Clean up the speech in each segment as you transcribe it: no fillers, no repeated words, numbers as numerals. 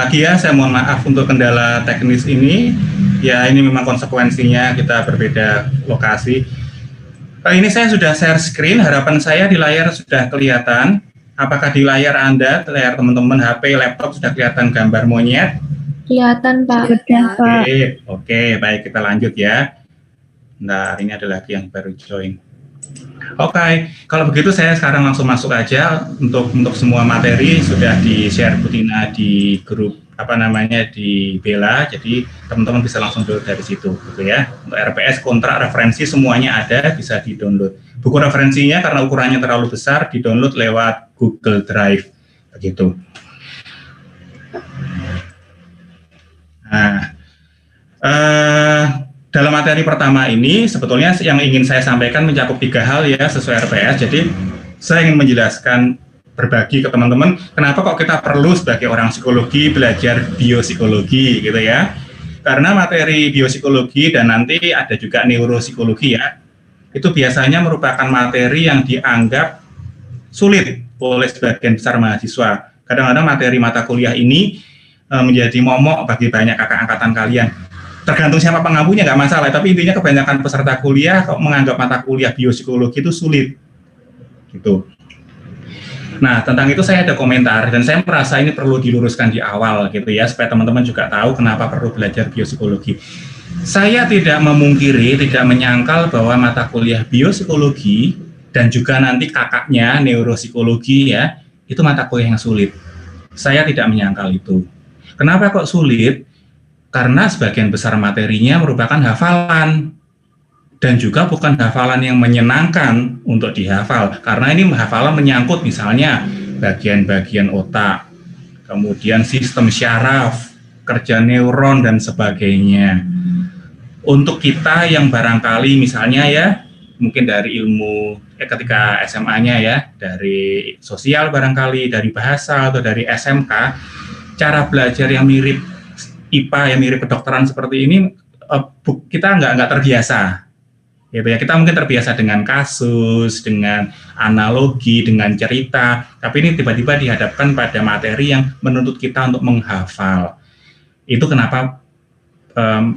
lagi ya, saya mohon maaf untuk kendala teknis ini. Ya, ini memang konsekuensinya kita berbeda lokasi. Kali ini saya sudah share screen, harapan saya di layar sudah kelihatan. Apakah di layar Anda, layar teman-teman HP, laptop sudah kelihatan gambar monyet? Kelihatan, Pak. Oke, baik, kita lanjut ya. Nah, ini ada lagi yang baru join. Oke, kalau begitu saya sekarang langsung masuk aja untuk semua materi sudah di-share Butina di grup di Bella, jadi teman-teman bisa langsung download dari situ gitu ya. Untuk RPS, kontrak, referensi semuanya ada, bisa di-download. Buku referensinya karena ukurannya terlalu besar di-download lewat Google Drive begitu. Nah, dalam materi pertama ini sebetulnya yang ingin saya sampaikan mencakup 3 hal ya sesuai RPS. Jadi saya ingin menjelaskan, berbagi ke teman-teman kenapa kok kita perlu sebagai orang psikologi belajar biopsikologi gitu ya. Karena materi biopsikologi dan nanti ada juga neuropsikologi ya, itu biasanya merupakan materi yang dianggap sulit oleh sebagian besar mahasiswa. Kadang-kadang materi mata kuliah ini menjadi momok bagi banyak kakak angkatan kalian. Tergantung siapa pengampunya nggak masalah, tapi intinya kebanyakan peserta kuliah kok menganggap mata kuliah biopsikologi itu sulit gitu. Nah, tentang itu saya ada komentar dan saya merasa ini perlu diluruskan di awal gitu ya, supaya teman-teman juga tahu kenapa perlu belajar biopsikologi. Saya tidak memungkiri, tidak menyangkal bahwa mata kuliah biopsikologi dan juga nanti kakaknya neuropsikologi ya, itu mata kuliah yang sulit. Saya tidak menyangkal itu. Kenapa kok sulit? Karena sebagian besar materinya merupakan hafalan dan juga bukan hafalan yang menyenangkan untuk dihafal, karena ini hafalan menyangkut misalnya bagian-bagian otak, kemudian sistem syaraf, kerja neuron dan sebagainya. Untuk kita yang barangkali misalnya ya, mungkin dari ilmu ketika SMA-nya ya, dari sosial barangkali, dari bahasa atau dari SMK, cara belajar yang mirip IPA yang mirip kedokteran seperti ini kita nggak terbiasa, gitu ya. Kita mungkin terbiasa dengan kasus, dengan analogi, dengan cerita, tapi ini tiba-tiba dihadapkan pada materi yang menuntut kita untuk menghafal. Itu kenapa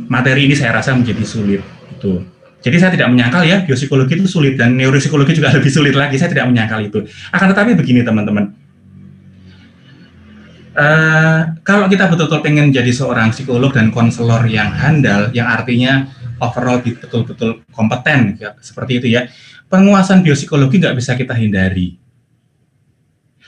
materi ini saya rasa menjadi sulit. Gitu. Jadi saya tidak menyangkal ya biopsikologi itu sulit dan neuropsikologi juga lebih sulit lagi. Saya tidak menyangkal itu. Akan tetapi begini teman-teman. Kalau kita betul-betul pengen jadi seorang psikolog dan konselor yang handal, yang artinya overall betul-betul kompeten, ya, seperti itu ya, penguasaan biopsikologi nggak bisa kita hindari.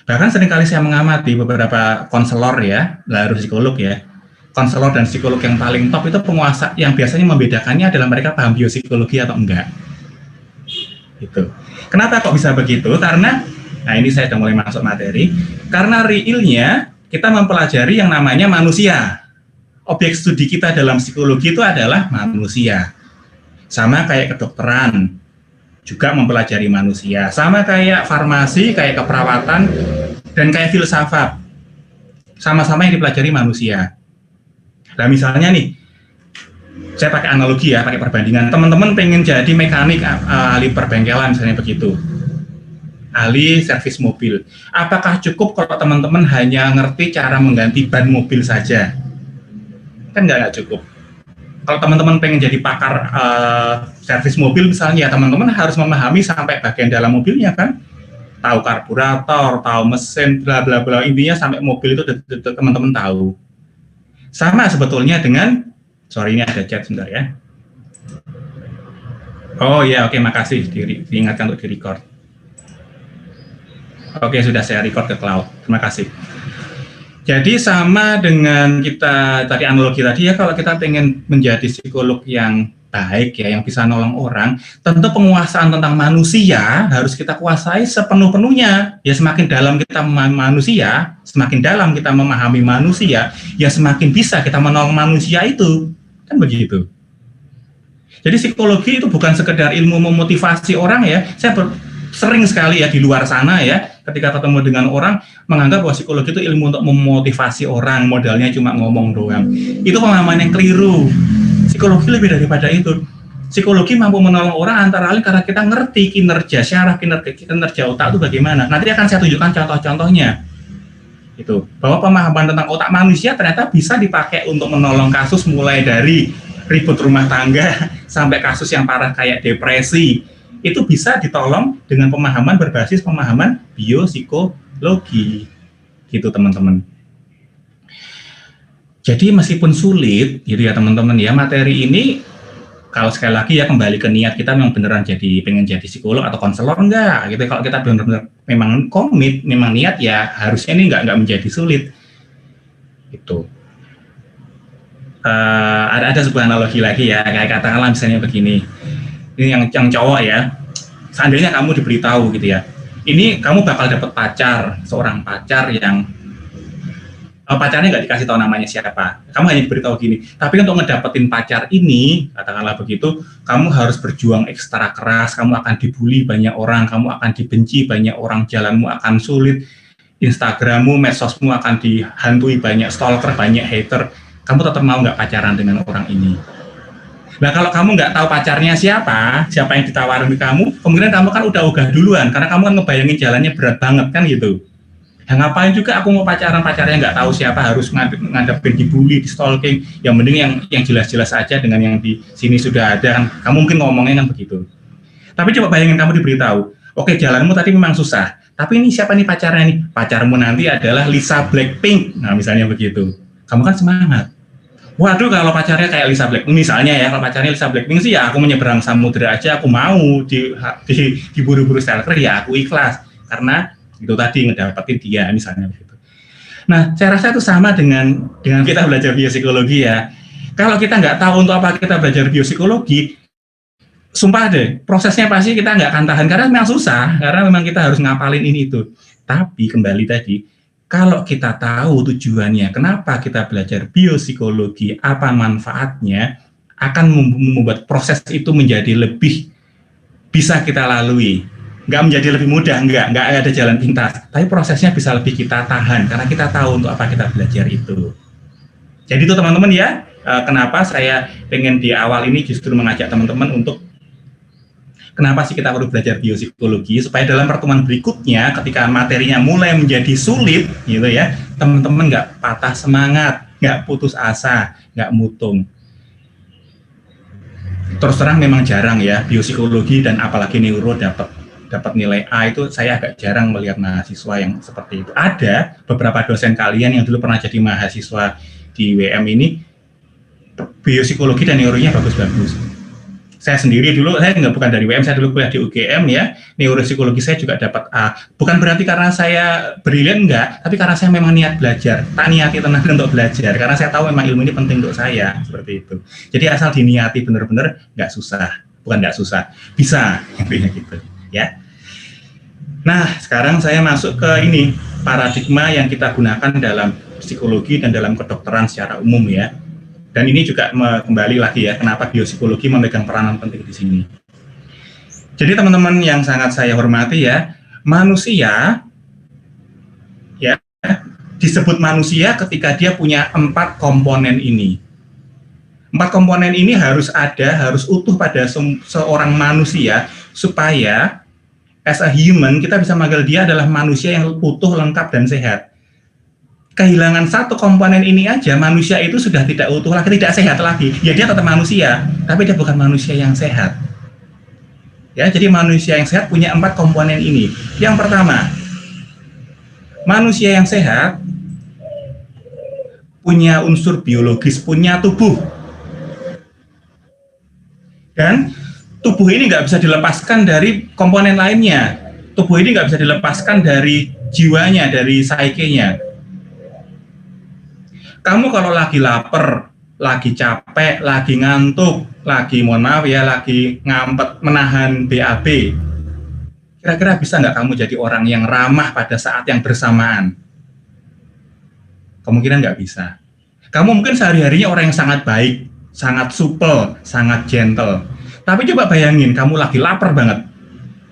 Bahkan seringkali saya mengamati beberapa konselor ya, lalu psikolog ya, konselor dan psikolog yang paling top itu penguasa, yang biasanya membedakannya adalah mereka paham biopsikologi atau enggak. Gitu. Kenapa kok bisa begitu? Karena, nah ini saya sudah mulai masuk materi, karena realnya kita mempelajari yang namanya manusia. Objek studi kita dalam psikologi itu adalah manusia. Sama kayak kedokteran, juga mempelajari manusia. Sama kayak farmasi, kayak keperawatan, dan kayak filsafat. Sama-sama yang dipelajari manusia. Nah misalnya nih, saya pakai analogi ya, pakai perbandingan. Teman-teman pengen jadi mekanik ahli perbengkelan, misalnya begitu. Ahli servis mobil. Apakah cukup kalau teman-teman hanya ngerti cara mengganti ban mobil saja? Kan nggak cukup. Kalau teman-teman pengen jadi pakar servis mobil misalnya, teman-teman harus memahami sampai bagian dalam mobilnya kan? Tahu karburator, tahu mesin, bla bla bla. Intinya sampai mobil itu teman-teman tahu. Sama sebetulnya dengan, sorry ini ada chat sebentar ya. Oh ya, oke, makasih diingatkan untuk di-record. Oke, sudah saya record ke cloud. Terima kasih. Jadi sama dengan kita tadi analogi tadi ya, kalau kita pengen menjadi psikolog yang baik ya, yang bisa nolong orang, tentu penguasaan tentang manusia harus kita kuasai sepenuh-penuhnya. Ya semakin dalam kita memahami manusia, semakin dalam kita memahami manusia, ya semakin bisa kita menolong manusia itu. Kan begitu. Jadi psikologi itu bukan sekedar ilmu memotivasi orang ya. Saya sering sekali ya di luar sana ya, ketika ketemu dengan orang menganggap bahwa psikologi itu ilmu untuk memotivasi orang, modalnya cuma ngomong doang. Itu pemahaman yang keliru. Psikologi lebih daripada itu. Psikologi mampu menolong orang antara lain karena kita ngerti kinerja syaraf, kinerja otak itu bagaimana. Nanti akan saya tunjukkan contoh-contohnya. Itu bahwa pemahaman tentang otak manusia ternyata bisa dipakai untuk menolong kasus mulai dari ribut rumah tangga sampai kasus yang parah kayak depresi. Itu bisa ditolong dengan pemahaman berbasis pemahaman biopsikologi. Gitu teman-teman. Jadi meskipun sulit gitu ya teman-teman ya, materi ini kalau sekali lagi ya kembali ke niat kita memang beneran jadi pengen jadi psikolog atau konselor enggak gitu. Kalau kita benar-benar memang komit, memang niat ya harusnya ini enggak menjadi sulit. Itu ada sebuah analogi lagi ya, kayak katakanlah misalnya begini. Ini yang cowok ya. Seandainya kamu diberitahu gitu ya. Ini kamu bakal dapat pacar, seorang pacar yang pacarnya nggak dikasih tahu namanya siapa, kamu hanya diberitahu gini, tapi untuk ngedapetin pacar ini, katakanlah begitu, kamu harus berjuang ekstra keras, kamu akan dibully banyak orang, kamu akan dibenci banyak orang, jalanmu akan sulit, Instagrammu, medsosmu akan dihantui banyak stalker, banyak hater, kamu tetap mau nggak pacaran dengan orang ini? Nah kalau kamu nggak tahu pacarnya siapa yang ditawarin ke kamu, kemungkinan kamu kan udah ogah duluan, karena kamu kan ngebayangin jalannya berat banget kan gitu. Ya ngapain juga aku mau pacarnya nggak tahu siapa, harus ngadepin dibully, di stalking, yang mending yang jelas-jelas aja dengan yang di sini sudah ada kan, kamu mungkin ngomongnya kan begitu. Tapi coba bayangin kamu diberitahu, oke jalanmu tadi memang susah, tapi ini siapa nih pacarnya nih? Pacarmu nanti adalah Lisa Blackpink, nah misalnya begitu, kamu kan semangat. Waduh kalau pacarnya kayak Lisa Blackpink misalnya ya, kalau pacarnya Lisa Blackpink sih ya aku menyeberang samudera aja, aku mau diburu-buru stalker ya aku ikhlas, karena itu tadi ngedapetin dia misalnya begitu. Nah, saya rasa itu sama dengan kita belajar biopsikologi ya. Kalau kita nggak tahu untuk apa kita belajar biopsikologi, sumpah deh, prosesnya pasti kita nggak akan tahan karena memang susah, karena memang kita harus ngapalin ini itu. Tapi kembali tadi, kalau kita tahu tujuannya, kenapa kita belajar biopsikologi, apa manfaatnya, akan membuat proses itu menjadi lebih bisa kita lalui. Nggak menjadi lebih mudah, nggak ada jalan pintas, tapi prosesnya bisa lebih kita tahan karena kita tahu untuk apa kita belajar itu. Jadi itu teman-teman ya, kenapa saya pengen di awal ini justru mengajak teman-teman untuk kenapa sih kita perlu belajar biopsikologi, supaya dalam pertemuan berikutnya ketika materinya mulai menjadi sulit gitu ya, teman-teman nggak patah semangat, nggak putus asa, nggak mutung. Terus terang memang jarang ya biopsikologi dan apalagi neuro dapat nilai A, itu saya agak jarang melihat mahasiswa yang seperti itu. Ada beberapa dosen kalian yang dulu pernah jadi mahasiswa di WM ini, biopsikologi dan neuronya bagus-bagus. Saya sendiri dulu, saya bukan dari WM, saya dulu kuliah di UGM ya, neuropsikologi saya juga dapat A. Bukan berarti karena saya brilian, enggak, tapi karena saya memang niat belajar, tak niati tenaga untuk belajar, karena saya tahu memang ilmu ini penting untuk saya, seperti itu. Jadi asal diniati benar-benar, nggak susah. Bukan nggak susah, bisa, intinya gitu. Ya. Nah, sekarang saya masuk ke ini paradigma yang kita gunakan dalam psikologi dan dalam kedokteran secara umum ya. Dan ini juga kembali lagi ya, kenapa biopsikologi memegang peranan penting di sini. Jadi teman-teman yang sangat saya hormati ya, manusia ya disebut manusia ketika dia punya 4 komponen ini. 4 komponen ini harus ada, harus utuh pada seorang manusia supaya as a human kita bisa manggil dia adalah manusia yang utuh, lengkap, dan sehat. Kehilangan satu komponen ini aja, manusia itu sudah tidak utuh lagi, tidak sehat lagi. Ya dia tetap manusia, tapi dia bukan manusia yang sehat. Ya, jadi manusia yang sehat punya 4 komponen ini. Yang pertama, manusia yang sehat punya unsur biologis, punya tubuh. Dan tubuh ini nggak bisa dilepaskan dari komponen lainnya. Tubuh ini nggak bisa dilepaskan dari jiwanya, dari psikenya. Kamu kalau lagi lapar, lagi capek, lagi ngantuk, lagi mohon maaf ya, lagi ngampet menahan BAB, kira-kira bisa nggak kamu jadi orang yang ramah pada saat yang bersamaan? Kemungkinan nggak bisa. Kamu mungkin sehari-harinya orang yang sangat baik, sangat supel, sangat gentle. Tapi coba bayangin, kamu lagi lapar banget,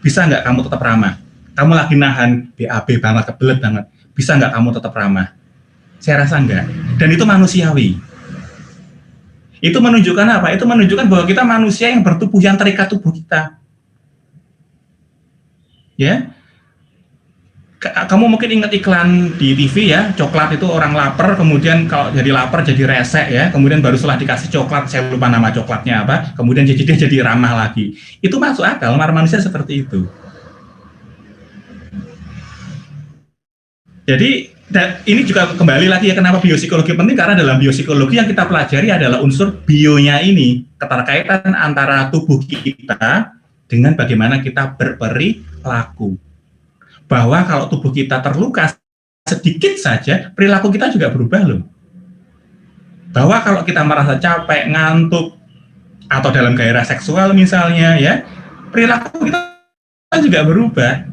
bisa nggak kamu tetap ramah? Kamu lagi nahan BAB banget, kebelet banget, bisa nggak kamu tetap ramah? Saya rasa enggak. Dan itu manusiawi. Itu menunjukkan apa? Itu menunjukkan bahwa kita manusia yang bertubuh, yang terikat tubuh kita. Ya. Kamu mungkin ingat iklan di TV ya, coklat itu orang lapar, kemudian kalau jadi lapar jadi resek ya, kemudian baru setelah dikasih coklat, saya lupa nama coklatnya apa, kemudian dia jadi ramah lagi. Itu masuk akal, manusia seperti itu. Jadi ini juga kembali lagi ya, kenapa biopsikologi penting, karena dalam biopsikologi yang kita pelajari adalah unsur bionya ini, keterkaitan antara tubuh kita dengan bagaimana kita berperilaku. Bahwa kalau tubuh kita terluka sedikit saja, perilaku kita juga berubah loh. Bahwa kalau kita merasa capek, ngantuk, atau dalam gairah seksual misalnya ya, perilaku kita juga berubah.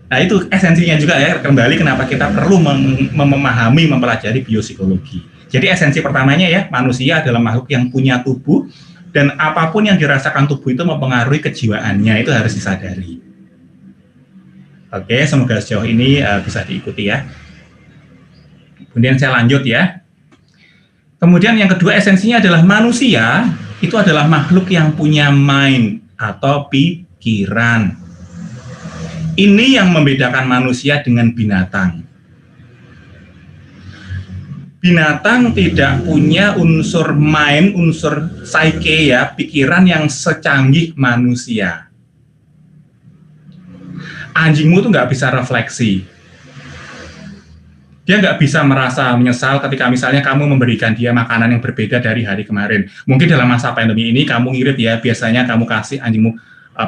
Nah itu esensinya juga ya, kembali kenapa kita perlu memahami, mempelajari biopsikologi. Jadi esensi pertamanya ya, manusia adalah makhluk yang punya tubuh, dan apapun yang dirasakan tubuh itu mempengaruhi kejiwaannya, itu harus disadari. Oke, semoga sejauh ini bisa diikuti ya. Kemudian saya lanjut ya. Kemudian yang kedua esensinya adalah manusia itu adalah makhluk yang punya mind atau pikiran. Ini yang membedakan manusia dengan binatang. Binatang tidak punya unsur mind, unsur psyche ya, pikiran yang secanggih manusia. Anjingmu tuh nggak bisa refleksi. Dia nggak bisa merasa menyesal ketika misalnya kamu memberikan dia makanan yang berbeda dari hari kemarin. Mungkin dalam masa pandemi ini kamu ngirit ya, biasanya kamu kasih anjingmu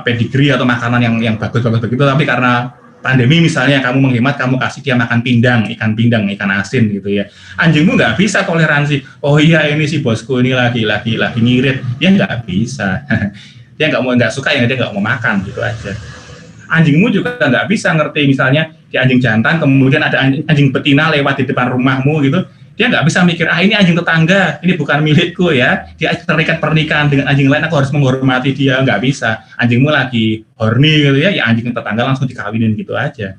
pedigree atau makanan yang bagus-bagus begitu, tapi karena pandemi misalnya kamu menghemat, kamu kasih dia makan pindang, ikan asin gitu ya. Anjingmu nggak bisa toleransi. Oh iya, ini si bosku ini lagi ngirit. Dia nggak bisa. Dia nggak suka yang dia nggak mau makan gitu aja. Anjingmu juga nggak bisa ngerti misalnya di anjing jantan, kemudian ada anjing betina lewat di depan rumahmu gitu, dia nggak bisa mikir, ini anjing tetangga, ini bukan milikku ya, dia terikat pernikahan dengan anjing lain, aku harus menghormati dia. Nggak bisa. Anjingmu lagi horny gitu ya anjing tetangga langsung dikawinin gitu aja.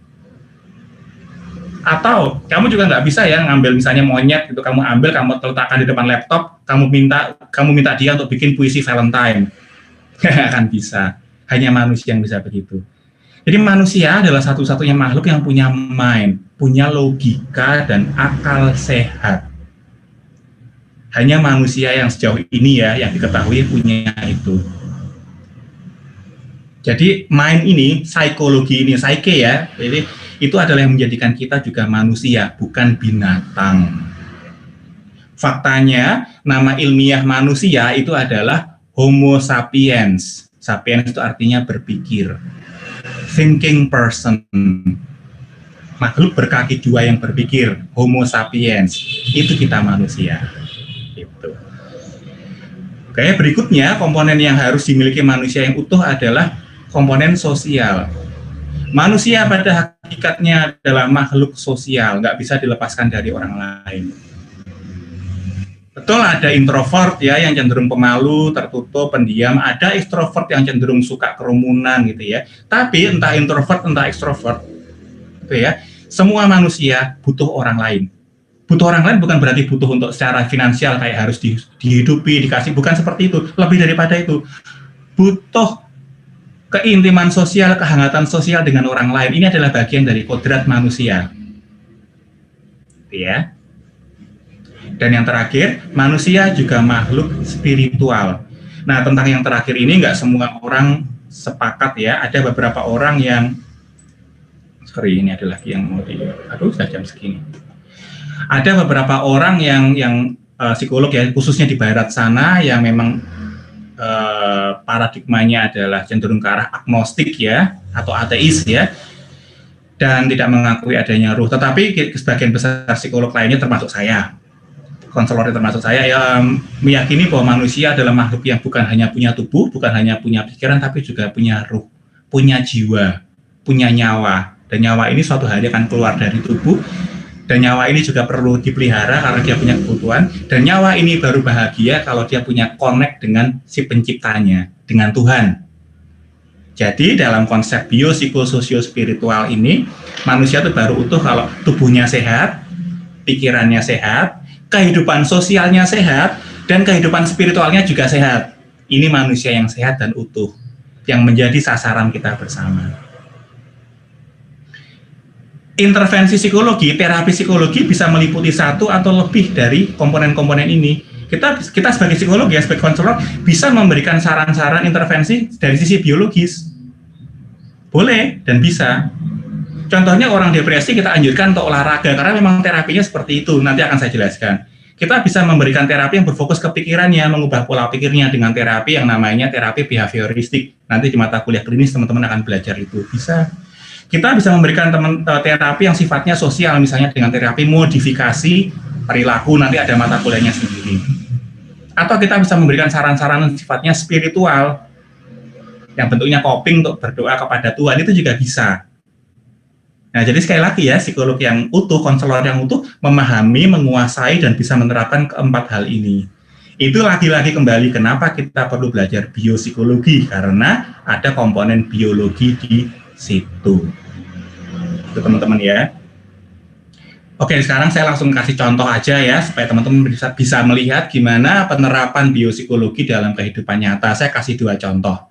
Atau kamu juga nggak bisa ya ngambil misalnya monyet gitu, kamu ambil, kamu letakkan di depan laptop, kamu minta dia untuk bikin puisi Valentine. Nggak akan bisa. Hanya manusia yang bisa begitu. Jadi manusia adalah satu-satunya makhluk yang punya mind, punya logika dan akal sehat. Hanya manusia yang sejauh ini ya, yang diketahui punya itu. Jadi mind ini, psikologi ini, psyche ya, jadi itu adalah yang menjadikan kita juga manusia, bukan binatang. Faktanya, nama ilmiah manusia itu adalah Homo sapiens. Sapiens itu artinya berpikir. Thinking person, makhluk berkaki dua yang berpikir, Homo sapiens, itu kita manusia. Gitu. Oke, berikutnya komponen yang harus dimiliki manusia yang utuh adalah komponen sosial. Manusia pada hakikatnya adalah makhluk sosial, nggak bisa dilepaskan dari orang lain. Betul, ada introvert ya yang cenderung pemalu, tertutup, pendiam. Ada ekstrovert yang cenderung suka kerumunan gitu ya. Tapi entah introvert, entah ekstrovert, gitu ya. Semua manusia butuh orang lain. Butuh orang lain bukan berarti butuh untuk secara finansial kayak harus dihidupi, dikasih. Bukan seperti itu. Lebih daripada itu. Butuh keintiman sosial, kehangatan sosial dengan orang lain. Ini adalah bagian dari kodrat manusia. Gitu ya. Dan yang terakhir, manusia juga makhluk spiritual. Nah, tentang yang terakhir ini nggak semua orang sepakat ya. Ada beberapa orang yang, ini ada lagi yang mau sudah jam segini. Ada beberapa orang yang psikolog ya, khususnya di barat sana, yang memang paradigmanya adalah cenderung ke arah agnostik ya, atau ateis ya, dan tidak mengakui adanya ruh. Tetapi sebagian besar psikolog lainnya termasuk saya, konselor termasuk saya, yang meyakini bahwa manusia adalah makhluk yang bukan hanya punya tubuh, bukan hanya punya pikiran, tapi juga punya ruh, punya jiwa, punya nyawa. Dan nyawa ini suatu hari akan keluar dari tubuh, dan nyawa ini juga perlu dipelihara karena dia punya kebutuhan, dan nyawa ini baru bahagia kalau dia punya connect dengan si penciptanya, dengan Tuhan. Jadi dalam konsep biopsikososio-spiritual ini, manusia itu baru utuh kalau tubuhnya sehat, pikirannya sehat, kehidupan sosialnya sehat, dan kehidupan spiritualnya juga sehat. Ini manusia yang sehat dan utuh, yang menjadi sasaran kita bersama. intervensi psikologi, terapi psikologi bisa meliputi satu atau lebih dari komponen-komponen ini. Kita sebagai psikolog ya, sebagai konselor bisa memberikan saran-saran intervensi dari sisi biologis. Boleh dan bisa. Contohnya orang depresi kita anjurkan untuk olahraga karena memang terapinya seperti itu. Nanti akan saya jelaskan. Kita bisa memberikan terapi yang berfokus ke pikirannya, mengubah pola pikirnya dengan terapi yang namanya terapi behavioristik. Nanti di mata kuliah klinis teman-teman akan belajar itu. Bisa. Kita bisa memberikan terapi yang sifatnya sosial, misalnya dengan terapi modifikasi perilaku, nanti ada mata kuliahnya sendiri. Atau kita bisa memberikan saran-saran sifatnya spiritual, yang bentuknya coping untuk berdoa kepada Tuhan, itu juga bisa. Nah, jadi sekali lagi ya, psikolog yang utuh, konselor yang utuh, memahami, menguasai, dan bisa menerapkan keempat hal ini. Itu lagi-lagi kembali kenapa kita perlu belajar biopsikologi, karena ada komponen biologi di situ. Itu teman-teman ya. Oke, sekarang saya langsung kasih contoh aja ya, supaya teman-teman bisa melihat gimana penerapan biopsikologi dalam kehidupan nyata. Saya kasih 2 contoh.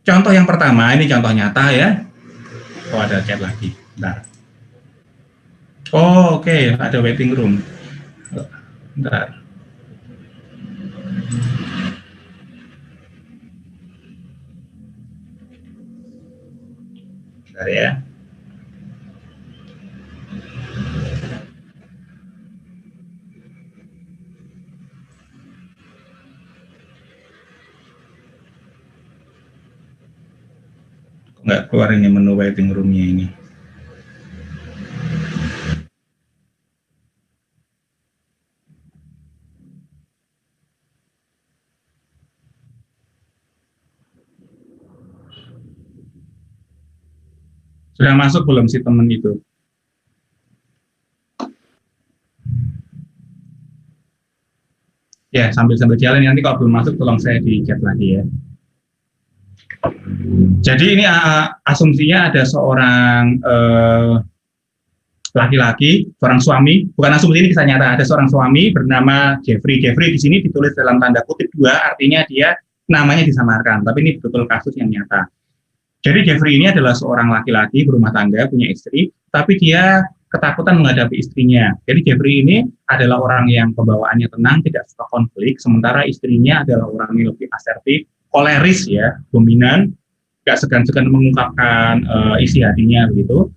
Contoh yang pertama, ini contoh nyata ya. Oh, ada chat lagi. Bentar. Oh, oke. Ada waiting room. Bentar. Bentar ya. Nggak keluar ini menu waiting room-nya ini. Sudah masuk belum si teman itu? Ya, sambil jalan, nanti kalau belum masuk tolong saya di chat lagi ya. Jadi ini asumsinya ada seorang laki-laki, seorang suami, bukan asumsi, ini kisah nyata, ada seorang suami bernama Jeffrey. Jeffrey di sini ditulis dalam tanda kutip 2, artinya dia namanya disamarkan, tapi ini betul kasus yang nyata. Jadi Jeffrey ini adalah seorang laki-laki berumah tangga, punya istri, tapi dia ketakutan menghadapi istrinya. Jadi Jeffrey ini adalah orang yang pembawaannya tenang, tidak suka konflik, sementara istrinya adalah orang yang lebih asertif, koleris ya, dominan, gak segan-segan mengungkapkan isi hatinya begitu,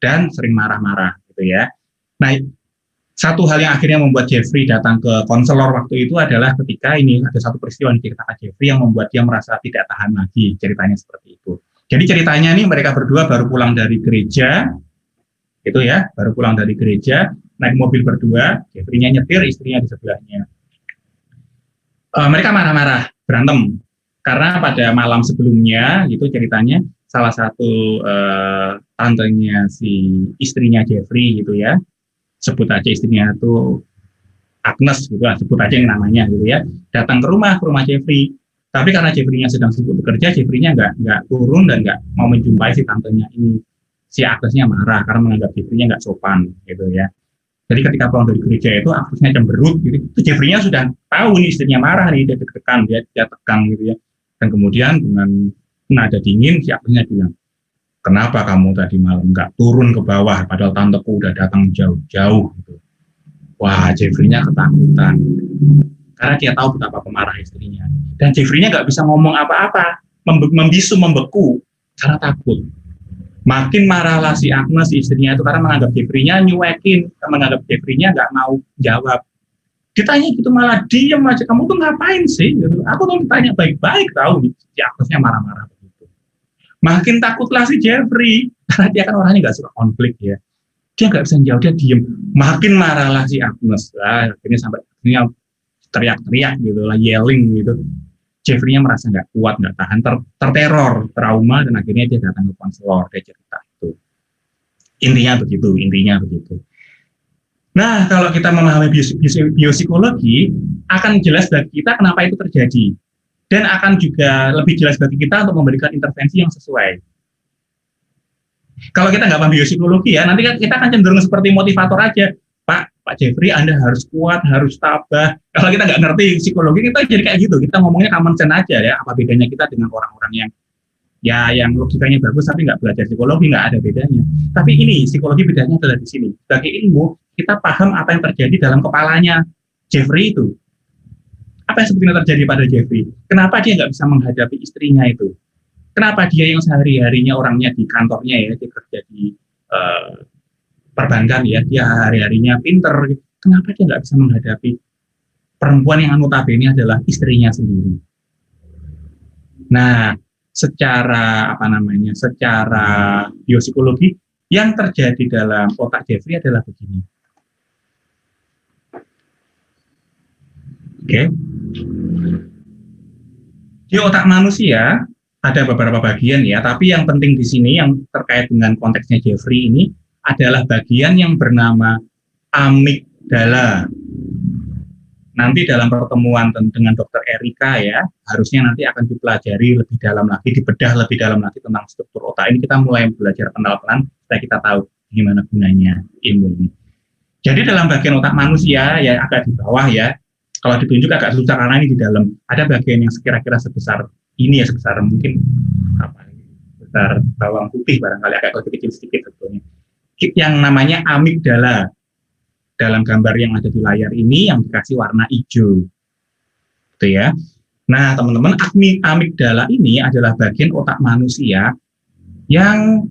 dan sering marah-marah gitu ya. Nah, satu hal yang akhirnya membuat Jeffrey datang ke konselor waktu itu adalah ketika ini ada satu peristiwa yang diceritakan Jeffrey yang membuat dia merasa tidak tahan lagi, ceritanya seperti itu. Jadi ceritanya nih mereka berdua baru pulang dari gereja, itu ya, baru pulang dari gereja, naik mobil berdua, Jeffrey-nya nyetir, istrinya di sebelahnya. Mereka marah-marah, berantem, karena pada malam sebelumnya, itu ceritanya, salah satu tantenya si istrinya Jeffrey gitu ya, sebut aja istrinya itu Agnes gitu, sebut aja yang namanya gitu ya, datang ke rumah Jeffrey. Tapi karena Jeffrey-nya sedang sibuk bekerja, Jeffrey-nya nggak turun dan nggak mau menjumpai si tantenya ini. Si Agnesnya marah karena menganggap Jeffrey-nya nggak sopan gitu ya. Jadi ketika pulang dari gereja itu Agnesnya cemberut gitu. Itu Jeffrey-nya sudah tahu nih istrinya marah nih, dia deg-degan, dia tegang gitu ya. Dan kemudian dengan nada dingin si Agnesnya bilang, kenapa kamu tadi malam nggak turun ke bawah padahal tanteku udah datang jauh-jauh gitu. Wah, Jeffrey-nya ketakutan karena dia tahu betapa pemarah istrinya. Dan Jeffrey-nya nggak bisa ngomong apa-apa, membisu, membeku karena takut. Makin marahlah si Agnes istrinya itu karena menganggap Jeffrey-nya nyuekin, menganggap Jeffrey-nya nggak mau jawab. Ditanya gitu malah diem aja, kamu tuh ngapain sih? Gitu. Aku tuh ditanya baik-baik tahu, si Agnesnya marah-marah begitu. Makin takutlah si Jeffrey karena dia kan orangnya nggak suka konflik ya. Dia nggak bisa jawab, dia diem. Makin marahlah si Agnes. Akhirnya sampai akhirnya teriak-teriak gitu lah, yelling gitu. Jeffrey-nya merasa nggak kuat, nggak tahan, terteror, trauma, dan akhirnya dia datang ke konselor, dia cerita itu. Intinya begitu. Nah, kalau kita memahami biopsikologi, akan jelas bagi kita kenapa itu terjadi. Dan akan juga lebih jelas bagi kita untuk memberikan intervensi yang sesuai. Kalau kita nggak paham biopsikologi ya, nanti kita akan cenderung seperti motivator aja. Pak Jeffrey, Anda harus kuat, harus tabah. Kalau kita nggak ngerti psikologi, kita jadi kayak gitu. Kita ngomongnya common sense aja ya. Apa bedanya kita dengan orang-orang yang Ya, yang logikanya bagus tapi nggak belajar psikologi nggak ada bedanya. Tapi ini psikologi bedanya adalah di sini. Sebagai ilmu kita paham apa yang terjadi dalam kepalanya Jeffrey itu. Apa yang sebetulnya terjadi pada Jeffrey? Kenapa dia nggak bisa menghadapi istrinya itu? Kenapa dia yang sehari-harinya orangnya di kantornya ya, dia kerja di perbankan ya, dia hari-harinya pinter. Kenapa dia nggak bisa menghadapi perempuan yang notabene adalah istrinya sendiri? Nah, secara biopsikologi yang terjadi dalam otak Jeffrey adalah begini. Oke. Di otak manusia ada beberapa bagian ya, tapi yang penting di sini yang terkait dengan konteksnya Jeffrey ini adalah bagian yang bernama amigdala. Nanti dalam pertemuan dengan Dr. Erika ya, harusnya nanti akan dipelajari lebih dalam lagi, dibedah lebih dalam lagi tentang struktur otak ini. Kita mulai belajar pelan-pelan supaya kita tahu gimana gunanya ilmu ini. Jadi dalam bagian otak manusia ya agak di bawah ya, kalau ditunjuk agak susah karena ini di dalam. Ada bagian yang kira-kira sebesar ini ya, sebesar mungkin sebesar bawang putih barangkali, agak lebih kecil sedikit sebetulnya. Yang namanya amigdala. Dalam gambar yang ada di layar ini yang dikasih warna hijau, gitu ya. Nah, teman-teman, amigdala ini adalah bagian otak manusia yang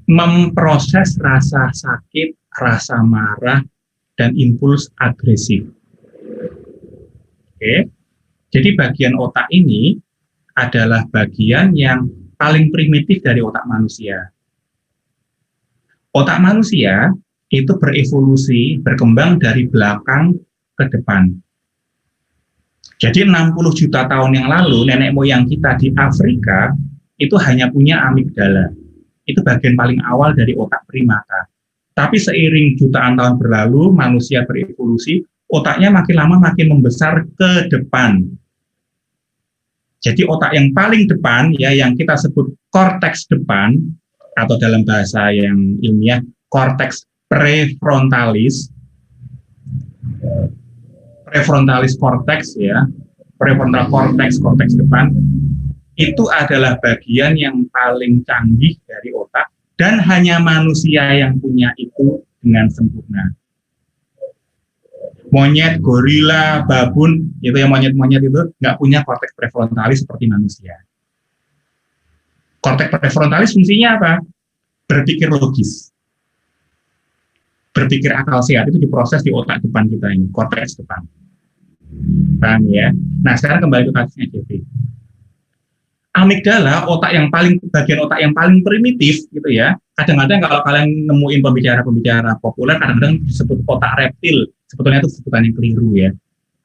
memproses rasa sakit, rasa marah, dan impuls agresif. Oke, jadi bagian otak ini adalah bagian yang paling primitif dari otak manusia. Otak manusia itu berevolusi, berkembang dari belakang ke depan. Jadi 60 juta tahun yang lalu, nenek moyang kita di Afrika itu hanya punya amigdala. Itu bagian paling awal dari otak primata. Tapi seiring jutaan tahun berlalu, manusia berevolusi, otaknya makin lama makin membesar ke depan. Jadi otak yang paling depan, ya yang kita sebut korteks depan, atau dalam bahasa yang ilmiah, korteks prefrontalis cortex ya, prefrontal cortex depan itu adalah bagian yang paling canggih dari otak dan hanya manusia yang punya itu dengan sempurna. Monyet, gorila, babun, itu yang monyet-monyet itu nggak punya korteks prefrontalis seperti manusia. Korteks prefrontalis fungsinya apa? Berpikir logis. Berpikir akal sehat itu diproses di otak depan kita ini, korteks depan. Paham ya? Nah, sekarang kembali ke kasusnya Jeffrey. Amigdala, bagian otak yang paling primitif gitu ya. Kadang-kadang kalau kalian nemuin pembicara-pembicara populer, kadang-kadang disebut otak reptil. Sebetulnya itu sebutan yang keliru ya.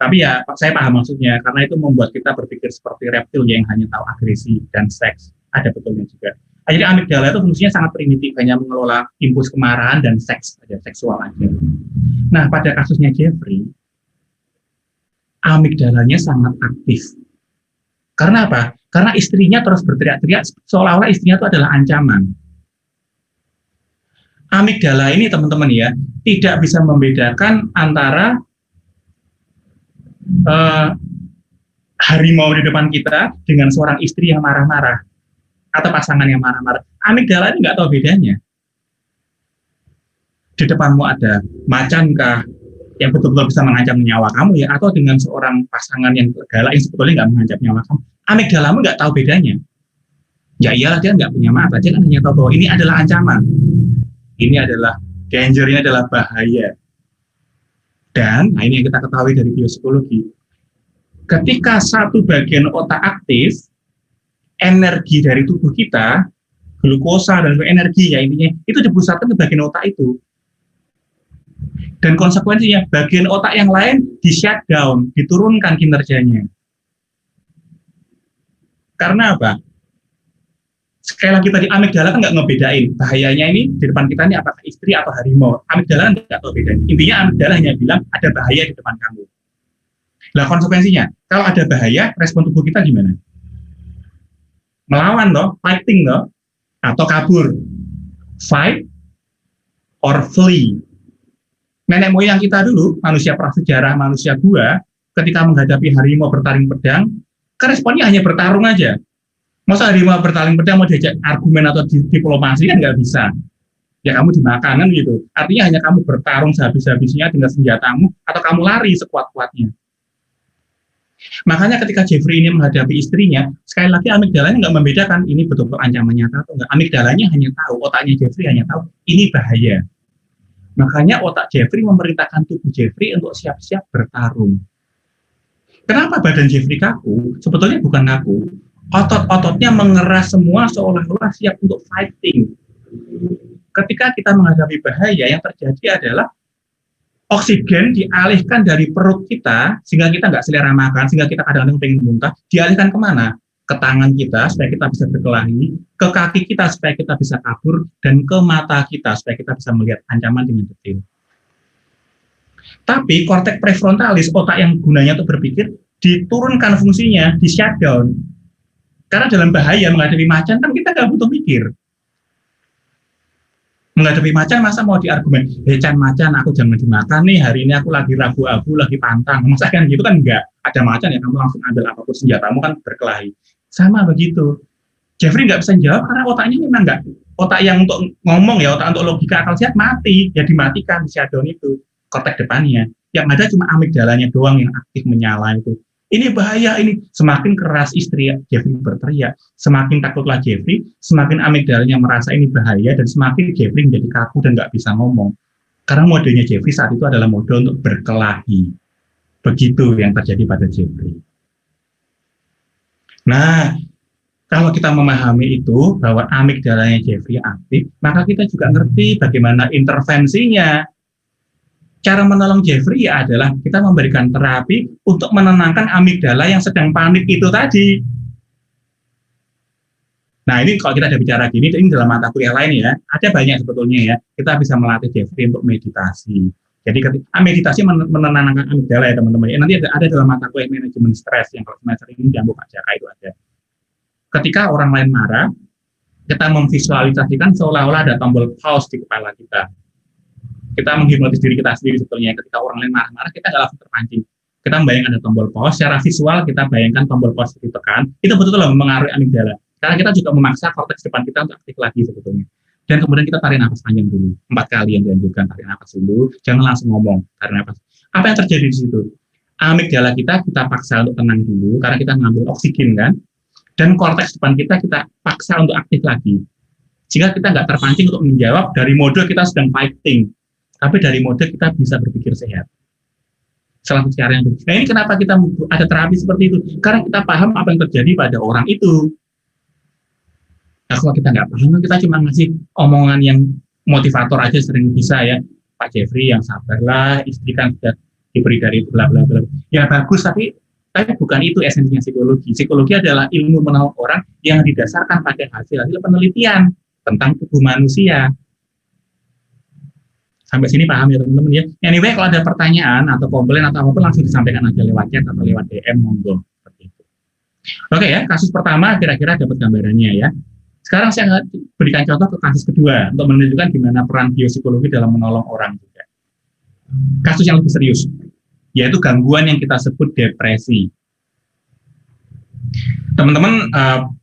Tapi ya, saya paham maksudnya, karena itu membuat kita berpikir seperti reptil yang hanya tahu agresi dan seks. Ada betulnya juga. Jadi amigdala itu fungsinya sangat primitif, hanya mengelola impuls kemarahan dan seks aja, seksual aja. Nah, pada kasusnya Jeffrey, amigdalanya sangat aktif. Karena apa? Karena istrinya terus berteriak-teriak, seolah-olah istrinya itu adalah ancaman. Amigdala ini, teman-teman ya, tidak bisa membedakan antara harimau di depan kita dengan seorang istri yang marah-marah. Atau pasangan yang marah-marah. Amigdala ini nggak tahu bedanya. Di depanmu ada macan kah yang betul-betul bisa mengancam nyawa kamu ya, atau dengan seorang pasangan yang galak yang sebetulnya nggak mengancam nyawa kamu. Amigdalamu nggak tahu bedanya. Ya iyalah, dia nggak punya mata, dia kan hanya tahu bahwa ini adalah ancaman. Ini adalah danger, ini adalah bahaya. Dan, nah ini yang kita ketahui dari biopsikologi. Ketika satu bagian otak aktif, energi dari tubuh kita, glukosa dan energi ya intinya, itu dipusatkan ke bagian otak itu. Dan konsekuensinya, bagian otak yang lain di-shutdown, diturunkan kinerjanya. Karena apa? Sekali lagi tadi, amigdala kan nggak ngebedain bahayanya ini di depan kita ini apakah istri atau harimau. Amigdala nggak tahu bedanya. Intinya amigdala hanya bilang ada bahaya di depan kamu. Nah konsekuensinya, kalau ada bahaya, respon tubuh kita gimana? Melawan loh, fighting loh, atau kabur. Fight or flee. Nenek moyang kita dulu, manusia prasejarah, manusia gua, ketika menghadapi harimau bertaring pedang, kan responnya hanya bertarung aja. Masa harimau bertaling pedang mau diajak argumen atau diplomasi kan nggak bisa. Ya kamu dimakan kan gitu. Artinya hanya kamu bertarung sehabis-habisnya dengan senjatamu atau kamu lari sekuat-kuatnya. Makanya ketika Jeffrey ini menghadapi istrinya, sekali lagi amigdalanya nggak membedakan ini betul-betul ancaman nyata atau enggak. Amigdalanya hanya tahu, otaknya Jeffrey hanya tahu ini bahaya. Makanya otak Jeffrey memerintahkan tubuh Jeffrey untuk siap-siap bertarung. Kenapa badan Jeffrey kaku? Sebetulnya bukan kaku. Otot-ototnya mengeras semua seolah-olah siap untuk fighting. Ketika kita menghadapi bahaya, yang terjadi adalah oksigen dialihkan dari perut kita, sehingga kita nggak selera makan, sehingga kita kadang-kadang pengen muntah, dialihkan kemana? Ke tangan kita, supaya kita bisa berkelahi, ke kaki kita, supaya kita bisa kabur, dan ke mata kita, supaya kita bisa melihat ancaman dengan detail. Tapi korteks prefrontalis, otak yang gunanya untuk berpikir, diturunkan fungsinya, di shutdown. Karena dalam bahaya menghadapi macan, kan kita nggak butuh mikir. Menghadapi macan, masa mau diargumen, macan, aku jangan dimakan nih, hari ini aku lagi ragu-ragu, lagi pantang. Masa kan gitu kan enggak. Ada macan ya, kamu langsung ambil apapun senjatamu kan berkelahi. Sama begitu. Jeffrey nggak bisa jawab karena otaknya memang nggak. Otak yang untuk ngomong ya, otak untuk logika akal sehat mati. Ya dimatikan di shutdown itu, korteks depannya. Yang ada cuma amigdalanya doang yang aktif menyala itu. Ini bahaya ini. Semakin keras istri Jeffrey berteriak, semakin takutlah Jeffrey, semakin amigdalanya merasa ini bahaya, dan semakin Jeffrey menjadi kaku dan nggak bisa ngomong. Karena modenya Jeffrey saat itu adalah mode untuk berkelahi. Begitu yang terjadi pada Jeffrey. Nah, kalau kita memahami itu, bahwa amigdalanya Jeffrey aktif, maka kita juga ngerti bagaimana intervensinya. Cara menolong Jeffrey adalah kita memberikan terapi untuk menenangkan amigdala yang sedang panik itu tadi. Nah, ini kalau kita ada bicara gini, ini dalam mata kuliah lain ya, ada banyak sebetulnya ya, kita bisa melatih Jeffrey untuk meditasi. Jadi meditasi menenangkan amigdala ya teman-teman. Nanti ada dalam mata kuliah manajemen stres yang kalau semester ini di Pak Jaka itu ada. Ketika orang lain marah, kita memvisualisasikan seolah-olah ada tombol pause di kepala kita. Kita menghipnotis diri kita sendiri sebetulnya. Ketika orang lain marah-marah, kita nggak langsung terpancing. Kita membayangkan ada tombol pause, secara visual kita bayangkan tombol pause ditekan, itu betul-betul mempengaruhi amigdala. Karena kita juga memaksa korteks depan kita untuk aktif lagi sebetulnya. Dan kemudian kita tarik nafas panjang dulu. 4 kali yang dianjurkan, tarik nafas dulu, jangan langsung ngomong, tarik nafas. Apa yang terjadi di situ? Amigdala kita paksa untuk tenang dulu, karena kita ngambil oksigen kan, dan korteks depan kita paksa untuk aktif lagi. Sehingga kita nggak terpancing untuk menjawab dari mode kita sedang fighting. Tapi dari mode kita bisa berpikir sehat. Salah satu cara yang nah ini kenapa kita ada terapi seperti itu? Karena kita paham apa yang terjadi pada orang itu. Nah, kalau kita nggak paham, kita cuma ngasih omongan yang motivator aja sering bisa ya. Pak Jeffrey yang sabarlah, istri kan sudah diberi dari bla bla bla. Ya bagus, tapi bukan itu esensinya psikologi. Psikologi adalah ilmu menolong orang yang didasarkan pada hasil penelitian tentang tubuh manusia. Sampai sini paham ya teman-teman ya. Anyway, kalau ada pertanyaan atau komplain atau apapun langsung disampaikan aja lewat chat atau lewat DM monggo seperti itu. Oke ya, kasus pertama kira-kira dapat gambarannya ya. Sekarang saya berikan contoh ke kasus kedua untuk menunjukkan gimana peran biopsikologi dalam menolong orang juga. Kasus yang lebih serius, yaitu gangguan yang kita sebut depresi. Teman-teman,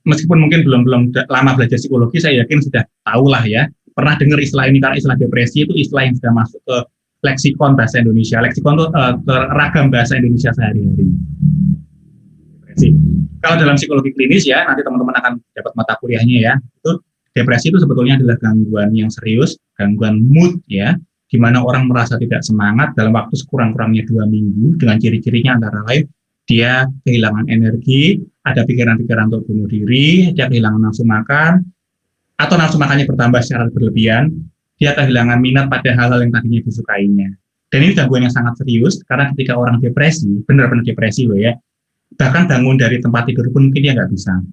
meskipun mungkin belum lama belajar psikologi, saya yakin sudah tahu lah ya. Pernah dengar istilah ini, karena istilah depresi itu istilah yang sudah masuk ke leksikon bahasa Indonesia. Leksikon itu ragam bahasa Indonesia sehari-hari. Depresi. Kalau dalam psikologi klinis ya, nanti teman-teman akan dapat mata kuliahnya ya. Itu depresi itu sebetulnya adalah gangguan yang serius, gangguan mood ya, di mana orang merasa tidak semangat dalam waktu sekurang-kurangnya 2 minggu dengan ciri-cirinya antara lain dia kehilangan energi, ada pikiran-pikiran untuk bunuh diri, dia kehilangan nafsu makan, atau nafsu makannya bertambah secara berlebihan, dia kehilangan minat pada hal-hal yang tadinya disukainya. Dan ini gangguan yang sangat serius, karena ketika orang depresi, benar-benar depresi loh ya, bahkan bangun dari tempat tidur pun mungkin dia nggak bisa.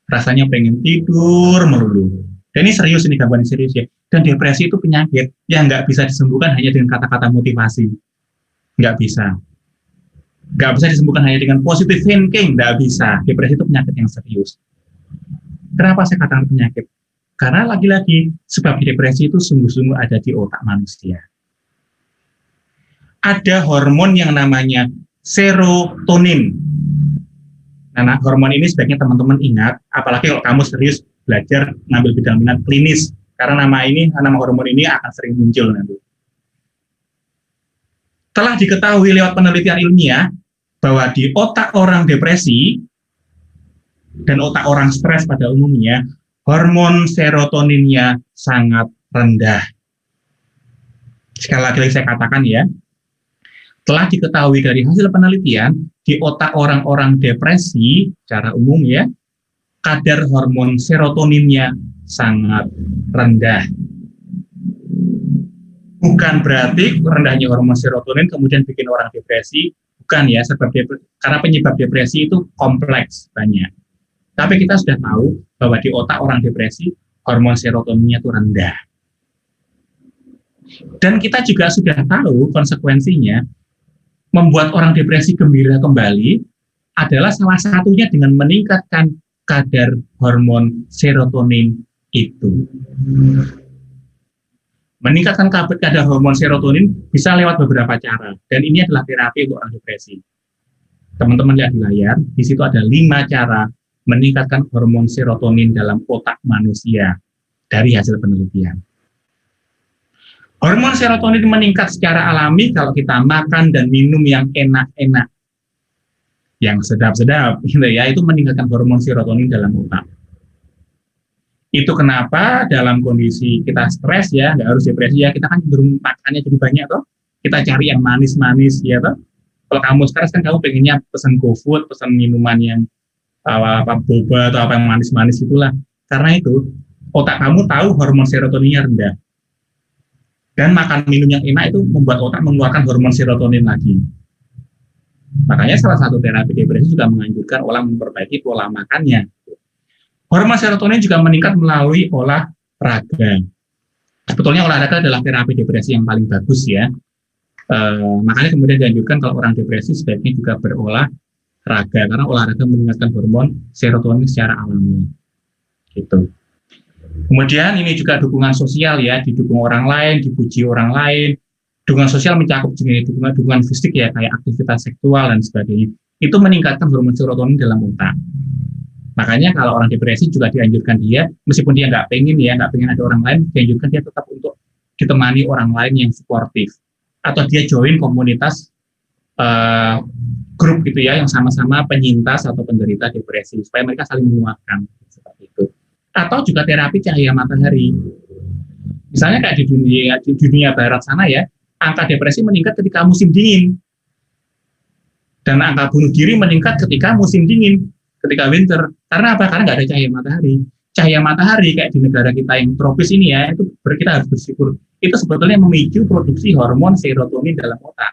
Rasanya pengen tidur melulu. Dan ini serius, ini gangguan yang serius ya. Dan depresi itu penyakit yang nggak bisa disembuhkan hanya dengan kata-kata motivasi. Nggak bisa. Nggak bisa disembuhkan hanya dengan positive thinking, nggak bisa. Depresi itu penyakit yang serius. Kenapa saya katakan penyakit? Karena lagi-lagi sebab depresi itu sungguh-sungguh ada di otak manusia. Ada hormon yang namanya serotonin. Nah, hormon ini sebaiknya teman-teman ingat, apalagi kalau kamu serius belajar ngambil bidang minat klinis, karena nama hormon ini akan sering muncul nanti. Telah diketahui lewat penelitian ilmiah bahwa di otak orang depresi dan otak orang stres pada umumnya, hormon serotoninnya sangat rendah. Sekali lagi saya katakan ya, telah diketahui dari hasil penelitian, di otak orang-orang depresi secara umum ya, kadar hormon serotoninnya sangat rendah. Bukan berarti rendahnya hormon serotonin kemudian bikin orang depresi, bukan ya, karena penyebab depresi itu kompleks banyak. Tapi kita sudah tahu bahwa di otak orang depresi, hormon serotoninnya itu rendah. Dan kita juga sudah tahu konsekuensinya, membuat orang depresi gembira kembali adalah salah satunya dengan meningkatkan kadar hormon serotonin itu. Meningkatkan kadar hormon serotonin bisa lewat beberapa cara, dan ini adalah terapi untuk orang depresi. Teman-teman lihat di layar, di situ ada 5 cara meningkatkan hormon serotonin dalam otak manusia dari hasil penelitian. Hormon serotonin meningkat secara alami kalau kita makan dan minum yang enak-enak, yang sedap-sedap, gitu ya, itu meningkatkan hormon serotonin dalam otak. Itu kenapa dalam kondisi kita stres ya, nggak harus depresi ya, kita kan cenderung makannya jadi banyak toh, kita cari yang manis-manis ya toh. Kalau kamu stres kan kamu pengennya pesan GoFood, pesan minuman yang apa boba atau apa yang manis-manis itulah. Karena itu otak kamu tahu hormon serotoninnya rendah. Dan makan minum yang enak itu membuat otak mengeluarkan hormon serotonin lagi. Makanya salah satu terapi depresi juga menganjurkan orang memperbaiki pola makannya. Hormon serotonin juga meningkat melalui olahraga. Sebetulnya olahraga adalah terapi depresi yang paling bagus ya. Makanya kemudian dianjurkan kalau orang depresi sebaiknya juga berolahraga, karena olahraga meningkatkan hormon serotonin secara alami. Gitu. Kemudian ini juga dukungan sosial ya, didukung orang lain, dipuji orang lain. Dukungan sosial mencakup juga dukungan fisik ya, kayak aktivitas seksual dan sebagainya. Itu meningkatkan hormon serotonin dalam otak. Makanya kalau orang depresi juga dianjurkan dia, meskipun dia nggak pengen ada orang lain, dianjurkan dia tetap untuk ditemani orang lain yang suportif. Atau dia join komunitas grup gitu ya, yang sama-sama penyintas atau penderita depresi, supaya mereka saling menguatkan seperti itu. Atau juga terapi cahaya matahari. Misalnya kayak di dunia barat sana ya, angka depresi meningkat ketika musim dingin. Dan angka bunuh diri meningkat ketika musim dingin, ketika winter. Karena apa? Karena nggak ada cahaya matahari. Cahaya matahari kayak di negara kita yang tropis ini ya, itu kita harus bersyukur. Itu sebetulnya memicu produksi hormon serotonin dalam otak.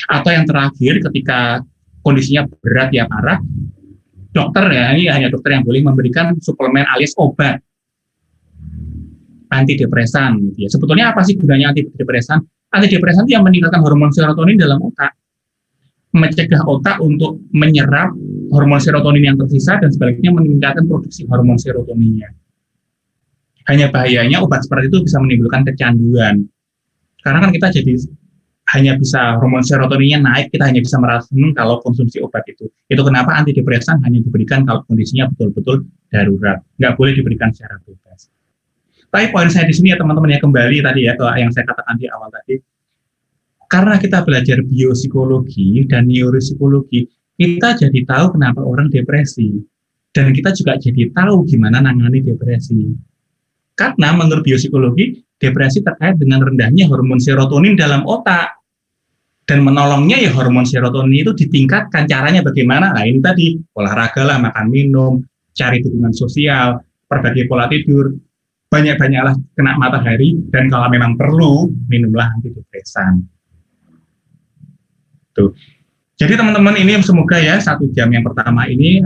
Atau yang terakhir, ketika kondisinya berat ya parah, dokter ya, ini hanya dokter yang boleh memberikan suplemen alias obat antidepresan gitu ya. Sebetulnya apa sih gunanya antidepresan? Antidepresan itu yang meningkatkan hormon serotonin dalam otak, mencegah otak untuk menyerap hormon serotonin yang tersisa dan sebaliknya meningkatkan produksi hormon serotoninnya. Hanya bahayanya obat seperti itu bisa menimbulkan kecanduan. Karena kan kita jadi hanya bisa hormon serotoninnya naik, kita hanya bisa merasa senang kalau konsumsi obat itu. Itu kenapa antidepresan hanya diberikan kalau kondisinya betul-betul darurat. Nggak boleh diberikan secara bebas. Tapi poin saya di sini ya teman-teman ya, kembali tadi ya ke yang saya katakan di awal tadi. Karena kita belajar biopsikologi dan neuropsikologi, kita jadi tahu kenapa orang depresi. Dan kita juga jadi tahu gimana nangani depresi. Karena menurut biopsikologi, depresi terkait dengan rendahnya hormon serotonin dalam otak. Dan menolongnya ya hormon serotonin itu ditingkatkan. Caranya bagaimana? Nah ini tadi, olahraga lah, makan minum, cari dukungan sosial, perbaiki pola tidur, banyak-banyaklah kena matahari, dan kalau memang perlu, minumlah antidepresan. Tuh. Jadi teman-teman ini semoga ya 1 jam yang pertama ini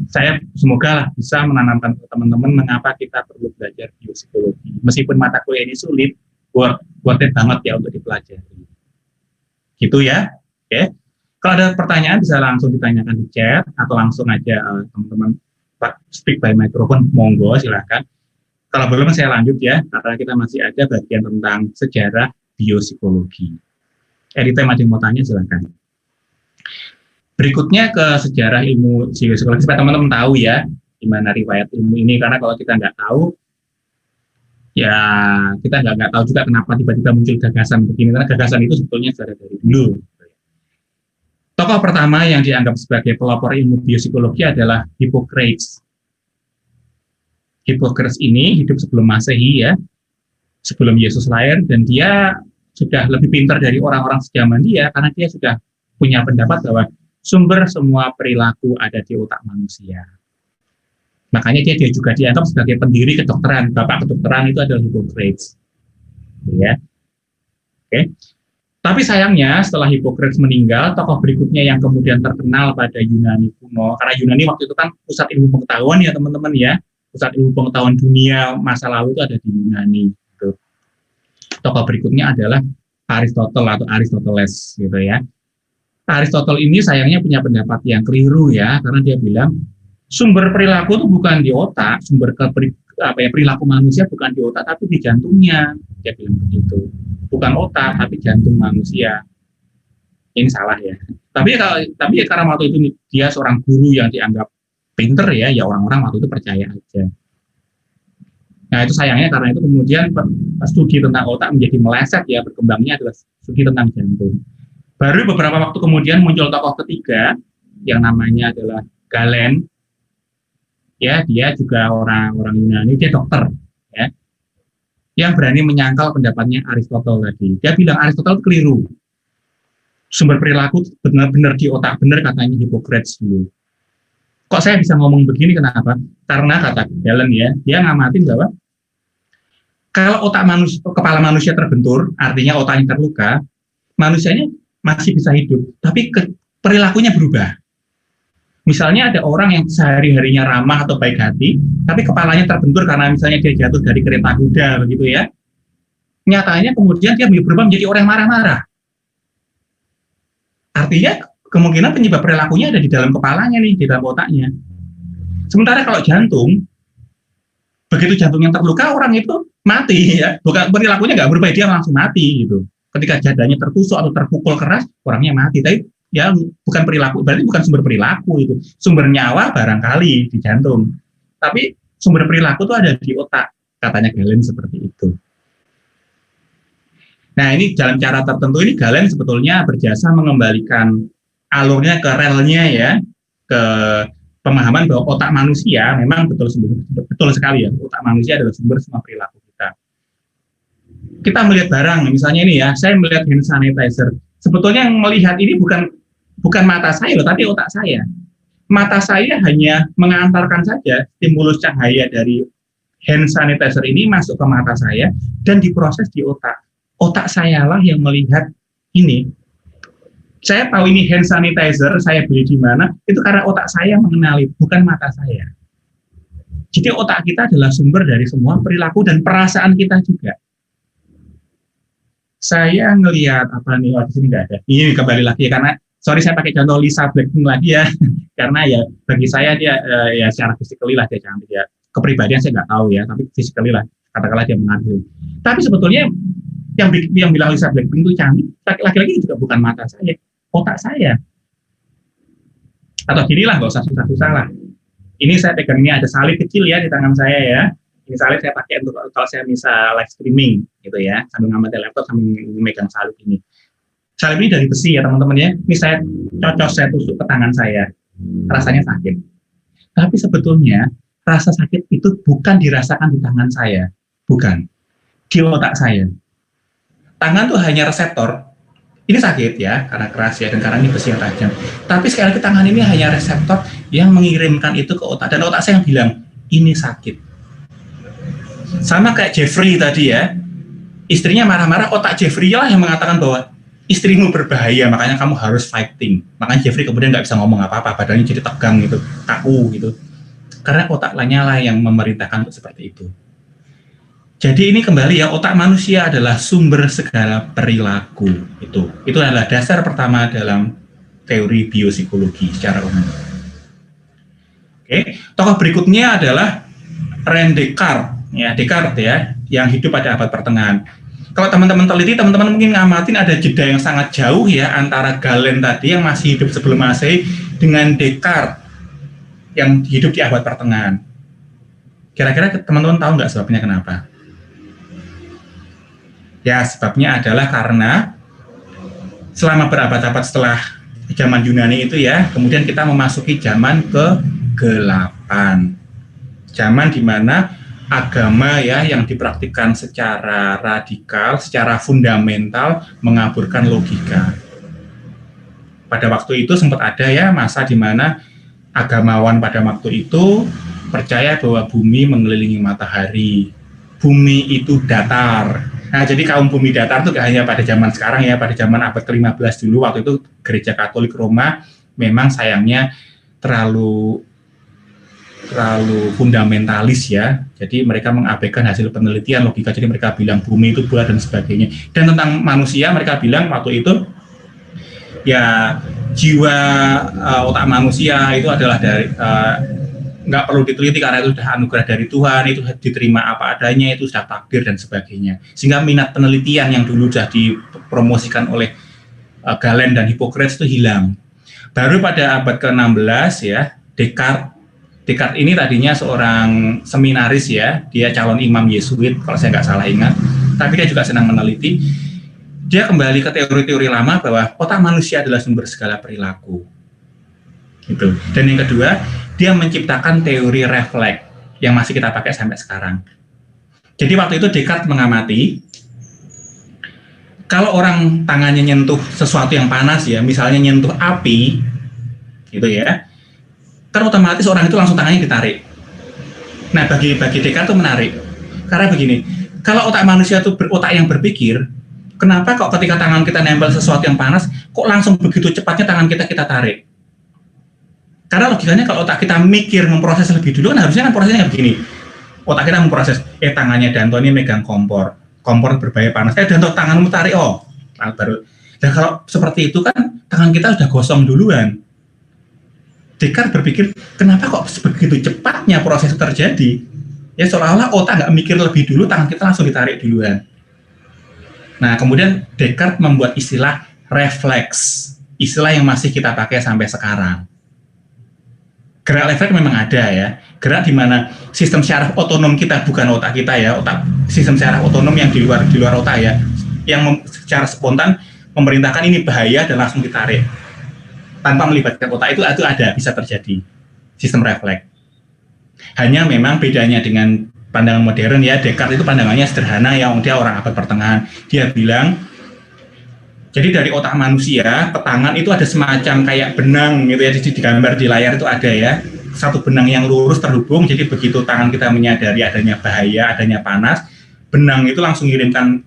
saya semoga lah bisa menanamkan ke teman-teman mengapa kita perlu belajar biopsikologi. Meskipun mata kuliah ini sulit, worth it banget ya untuk dipelajari. Gitu ya. Oke. Kalau ada pertanyaan bisa langsung ditanyakan di chat atau langsung aja teman-teman speak by microphone, monggo silakan. Kalau belum saya lanjut ya, karena kita masih ada bagian tentang sejarah biopsikologi. Anytime ada yang mau tanya silakan. Berikutnya ke sejarah ilmu psikologi supaya teman-teman tahu ya gimana riwayat ilmu ini, karena kalau kita nggak tahu ya kita nggak tahu juga kenapa tiba-tiba muncul gagasan begini, karena gagasan itu sebetulnya sudah dari dulu. Tokoh pertama yang dianggap sebagai pelopor ilmu biopsikologi adalah Hippocrates. Hippocrates ini hidup sebelum Masehi ya, sebelum Yesus lahir, dan dia sudah lebih pintar dari orang-orang sejaman dia karena dia sudah punya pendapat bahwa sumber semua perilaku ada di otak manusia. Makanya dia juga dianggap sebagai pendiri kedokteran. Bapak kedokteran itu adalah Hippocrates. Ya. Oke. Tapi sayangnya setelah Hippocrates meninggal, tokoh berikutnya yang kemudian terkenal pada Yunani kuno, karena Yunani waktu itu kan pusat ilmu pengetahuan ya teman-teman ya, pusat ilmu pengetahuan dunia masa lalu itu ada di Yunani. Gitu. Tokoh berikutnya adalah Aristotle atau Aristoteles gitu ya. Aristotle ini sayangnya punya pendapat yang keliru ya, karena dia bilang sumber perilaku itu bukan di otak, perilaku manusia bukan di otak tapi di jantungnya. Dia bilang begitu. Bukan otak tapi jantung manusia. Ini salah ya. Tapi karena waktu itu dia seorang guru yang dianggap pinter ya orang-orang waktu itu percaya aja. Nah itu sayangnya karena itu kemudian studi tentang otak menjadi meleset ya, berkembangnya adalah studi tentang jantung. Baru beberapa waktu kemudian muncul tokoh ketiga yang namanya adalah Galen. Ya, dia juga orang Yunani, dia dokter ya. Yang berani menyangkal pendapatnya Aristotle tadi. Dia bilang Aristotle keliru. Sumber perilaku benar-benar di otak, benar katanya Hippocrates dulu. Kok saya bisa ngomong begini, kenapa? Karena kata Galen ya, dia ngamatin bahwa kalau kepala manusia terbentur, artinya otaknya terluka, manusianya masih bisa hidup, tapi perilakunya berubah. Misalnya ada orang yang sehari-harinya ramah atau baik hati, tapi kepalanya terbentur karena misalnya dia jatuh dari kereta kuda, begitu ya. Nyatanya kemudian dia berubah menjadi orang marah-marah. Artinya kemungkinan penyebab perilakunya ada di dalam kepalanya nih, di dalam otaknya. Sementara kalau jantung, begitu jantungnya terluka, orang itu mati ya. Bukan perilakunya nggak berubah, dia langsung mati gitu. Ketika dadanya tertusuk atau terpukul keras, orangnya mati. Tapi ya bukan perilaku, berarti bukan sumber perilaku itu. Sumber nyawa barangkali di jantung. Tapi sumber perilaku itu ada di otak, katanya Galen seperti itu. Nah ini dalam cara tertentu ini Galen sebetulnya berjasa mengembalikan alurnya ke relnya ya, ke pemahaman bahwa otak manusia memang betul sekali ya, otak manusia adalah sumber semua perilaku kita. Kita melihat barang, misalnya ini ya, saya melihat hand sanitizer. Sebetulnya yang melihat ini bukan mata saya loh, tapi otak saya. Mata saya hanya mengantarkan saja stimulus cahaya dari hand sanitizer ini masuk ke mata saya dan diproses di otak. Otak saya lah yang melihat ini. Saya tahu ini hand sanitizer, saya beli di mana, itu karena otak saya mengenali, bukan mata saya. Jadi otak kita adalah sumber dari semua perilaku dan perasaan kita juga. Saya ngelihat apa nih, di sini nggak ada. Ini kembali lagi ya, karena sorry saya pakai contoh Lisa Blackpink lagi ya, karena ya bagi saya dia ya secara physically lah dia cantik ya. Kepribadian saya nggak tahu ya, tapi physically lah katakanlah dia menarik. Tapi sebetulnya yang bilang Lisa Blackpink itu cantik, laki-laki juga bukan mata saya, otak saya. Atau ginilah, nggak usah susah-susah lah. Ini saya pegang, ini ada salib kecil ya di tangan saya ya. Ini salib saya pakai untuk kalau saya bisa live streaming gitu ya, sambil ngamati laptop sambil memegang salib ini. Salib ini dari besi ya teman-teman ya. Ini saya saya tusuk ke tangan saya. Rasanya sakit. Tapi sebetulnya rasa sakit itu bukan dirasakan di tangan saya. Bukan. Di otak saya. Tangan tuh hanya reseptor. Ini sakit ya, karena keras ya, dan karena ini besi yang tajam. Tapi sekali lagi tangan ini hanya reseptor yang mengirimkan itu ke otak. Dan otak saya yang bilang, ini sakit. Sama kayak Jeffrey tadi ya, istrinya marah-marah, otak Jeffrey lah yang mengatakan bahwa istrimu berbahaya, makanya kamu harus fighting. Makanya Jeffrey kemudian nggak bisa ngomong apa-apa, badannya jadi tegang gitu, kaku gitu. Karena otak lainnya lah yang memerintahkan seperti itu. Jadi ini kembali ya, otak manusia adalah sumber segala perilaku. Itu adalah dasar pertama dalam teori biopsikologi secara umum. Oke, tokoh berikutnya adalah René Descartes ya, yang hidup pada abad pertengahan. Kalau teman-teman teliti, teman-teman mungkin ngamatin ada jeda yang sangat jauh ya antara Galen tadi yang masih hidup sebelum Masehi dengan Descartes yang hidup di abad pertengahan. Kira-kira teman-teman tahu nggak sebabnya kenapa? Ya, sebabnya adalah karena selama berabad-abad setelah zaman Yunani itu ya, kemudian kita memasuki zaman ke-8. Zaman di mana agama ya yang dipraktikkan secara radikal, secara fundamental mengaburkan logika. Pada waktu itu sempat ada ya masa di mana agamawan pada waktu itu percaya bahwa bumi mengelilingi matahari. Bumi itu datar. Nah, jadi kaum bumi datar itu gak hanya pada zaman sekarang ya, pada zaman abad ke-15 dulu, waktu itu gereja Katolik Roma memang sayangnya terlalu fundamentalis ya, jadi mereka mengabaikan hasil penelitian logika, jadi mereka bilang bumi itu bulat dan sebagainya. Dan tentang manusia mereka bilang waktu itu ya jiwa otak manusia itu adalah dari nggak perlu diteliti karena itu sudah anugerah dari Tuhan, itu diterima apa adanya, itu sudah takdir dan sebagainya. Sehingga minat penelitian yang dulu sudah dipromosikan oleh Galen dan Hippocrates itu hilang. Baru pada abad ke-16 ya, Descartes ini tadinya seorang seminaris ya, dia calon imam Yesuit kalau saya nggak salah ingat, tapi dia juga senang meneliti. Dia kembali ke teori-teori lama bahwa otak manusia adalah sumber segala perilaku. Gitu. Dan yang kedua, dia menciptakan teori refleks yang masih kita pakai sampai sekarang. Jadi waktu itu Descartes mengamati kalau orang tangannya nyentuh sesuatu yang panas ya, misalnya nyentuh api, gitu ya, kan otomatis orang itu langsung tangannya ditarik. Nah, bagi Descartes itu menarik. Karena begini, kalau otak manusia itu otak yang berpikir, kenapa kok ketika tangan kita nempel sesuatu yang panas, kok langsung begitu cepatnya tangan kita tarik? Karena logikanya kalau otak kita mikir, memproses lebih dulu, kan harusnya kan prosesnya begini. Otak kita memproses, tangannya Danto ini megang kompor berbahaya panas, Danto tanganmu tarik, baru. Dan kalau seperti itu kan, tangan kita sudah gosong duluan. Descartes berpikir, kenapa kok begitu cepatnya proses itu terjadi? Ya seolah-olah otak nggak mikir lebih dulu, tangan kita langsung ditarik duluan. Nah, kemudian Descartes membuat istilah refleks, istilah yang masih kita pakai sampai sekarang. Gerak refleks memang ada ya, gerak di mana sistem syaraf otonom kita, bukan otak kita ya, sistem syaraf otonom yang di luar otak ya, yang secara spontan memerintahkan ini bahaya dan langsung ditarik. Tanpa melibatkan otak itu ada, bisa terjadi sistem refleks. Hanya memang bedanya dengan pandangan modern ya, Descartes itu pandangannya sederhana ya, dia orang abad pertengahan. Dia bilang, jadi dari otak manusia ke tangan itu ada semacam kayak benang gitu ya, digambar di layar itu ada ya, satu benang yang lurus terhubung, jadi begitu tangan kita menyadari adanya bahaya, adanya panas, benang itu langsung mengirimkan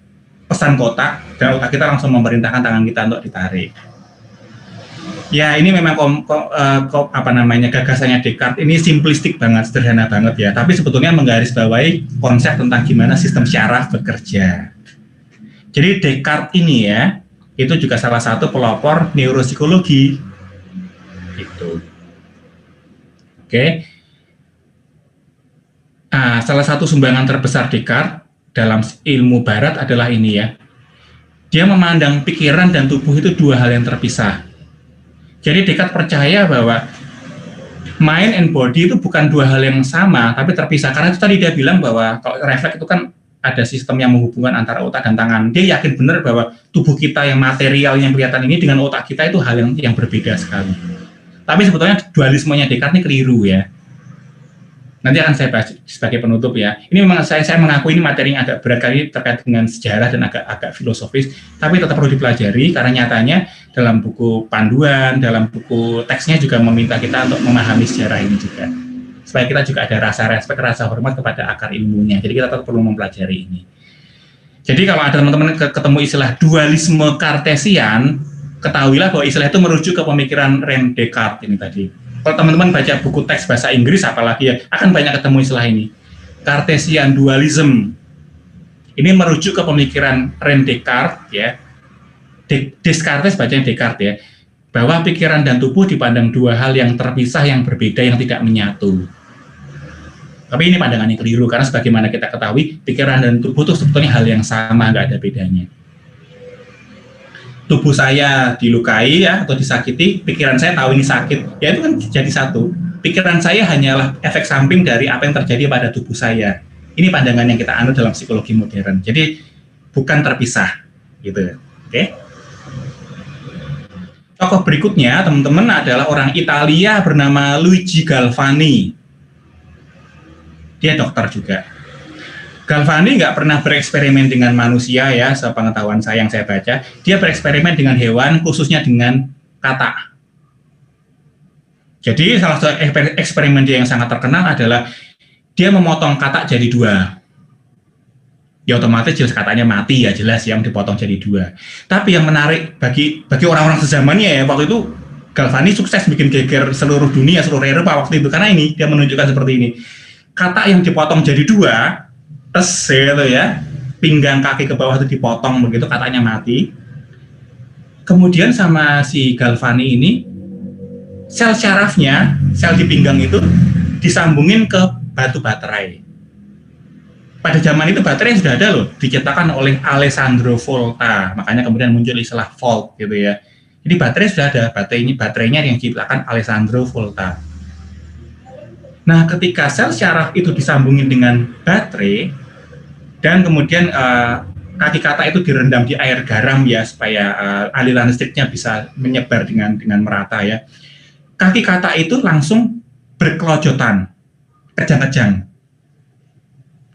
pesan ke otak, dan otak kita langsung memerintahkan tangan kita untuk ditarik. Ya, ini memang gagasannya Descartes ini simplistik banget, sederhana banget ya. Tapi sebetulnya menggarisbawahi konsep tentang gimana sistem syaraf bekerja. Jadi Descartes ini ya, itu juga salah satu pelopor neuropsikologi. Gitu. Oke. Nah, salah satu sumbangan terbesar Descartes dalam ilmu Barat adalah ini ya. Dia memandang pikiran dan tubuh itu dua hal yang terpisah. Jadi Descartes percaya bahwa mind and body itu bukan dua hal yang sama, tapi terpisah. Karena itu tadi dia bilang bahwa kalau refleks itu kan ada sistem yang menghubungkan antara otak dan tangan. Dia yakin benar bahwa tubuh kita yang material yang kelihatan ini dengan otak kita itu hal yang berbeda sekali. Tapi sebetulnya dualismenya Descartes ini keliru ya. Nanti akan saya bahas sebagai penutup ya. Ini memang saya mengaku ini materi yang agak berat kali terkait dengan sejarah dan agak filosofis, tapi tetap perlu dipelajari karena nyatanya dalam buku panduan, dalam buku teksnya juga meminta kita untuk memahami sejarah ini juga. Supaya kita juga ada rasa respek, rasa hormat kepada akar ilmunya. Jadi kita tetap perlu mempelajari ini. Jadi kalau ada teman-teman ketemu istilah dualisme Cartesian, ketahuilah bahwa istilah itu merujuk ke pemikiran René Descartes ini tadi. Kalau teman-teman baca buku teks bahasa Inggris apalagi ya, akan banyak ketemu istilah ini. Cartesian dualism. Ini merujuk ke pemikiran René Descartes ya. Descartes bacanya Descartes ya. Bahwa pikiran dan tubuh dipandang dua hal yang terpisah, yang berbeda, yang tidak menyatu. Tapi ini pandangan yang keliru, karena sebagaimana kita ketahui, pikiran dan tubuh itu sebetulnya hal yang sama, nggak ada bedanya. Tubuh saya dilukai ya atau disakiti, pikiran saya tahu ini sakit, ya itu kan jadi satu. Pikiran saya hanyalah efek samping dari apa yang terjadi pada tubuh saya. Ini pandangan yang kita anut dalam psikologi modern. Jadi bukan terpisah, gitu. Oke? Tokoh berikutnya, teman-teman, adalah orang Italia bernama Luigi Galvani. Dia dokter juga. Galvani nggak pernah bereksperimen dengan manusia ya, sepengetahuan saya yang saya baca. Dia bereksperimen dengan hewan, khususnya dengan katak. Jadi salah satu eksperimen dia yang sangat terkenal adalah dia memotong katak jadi dua. Ya otomatis jelas katanya mati ya, jelas yang dipotong jadi dua. Tapi yang menarik bagi orang-orang sezamannya ya, waktu itu Galvani sukses bikin geger seluruh dunia, seluruh Eropa waktu itu, karena ini dia menunjukkan seperti ini. Katak yang dipotong jadi dua, gitu ya, pinggang kaki ke bawah itu dipotong begitu, kataknya mati. Kemudian sama si Galvani ini, sel syarafnya, sel di pinggang itu disambungin ke batu baterai. Pada zaman itu baterai sudah ada loh, diciptakan oleh Alessandro Volta, makanya kemudian muncul istilah volt gitu ya. Jadi baterai sudah ada, baterainya yang diciptakan Alessandro Volta. Nah, ketika sel syaraf itu disambungin dengan baterai, dan kemudian kaki katak itu direndam di air garam ya, supaya aliran listriknya bisa menyebar dengan merata ya. Kaki katak itu langsung berkelojotan, kejang-kejang.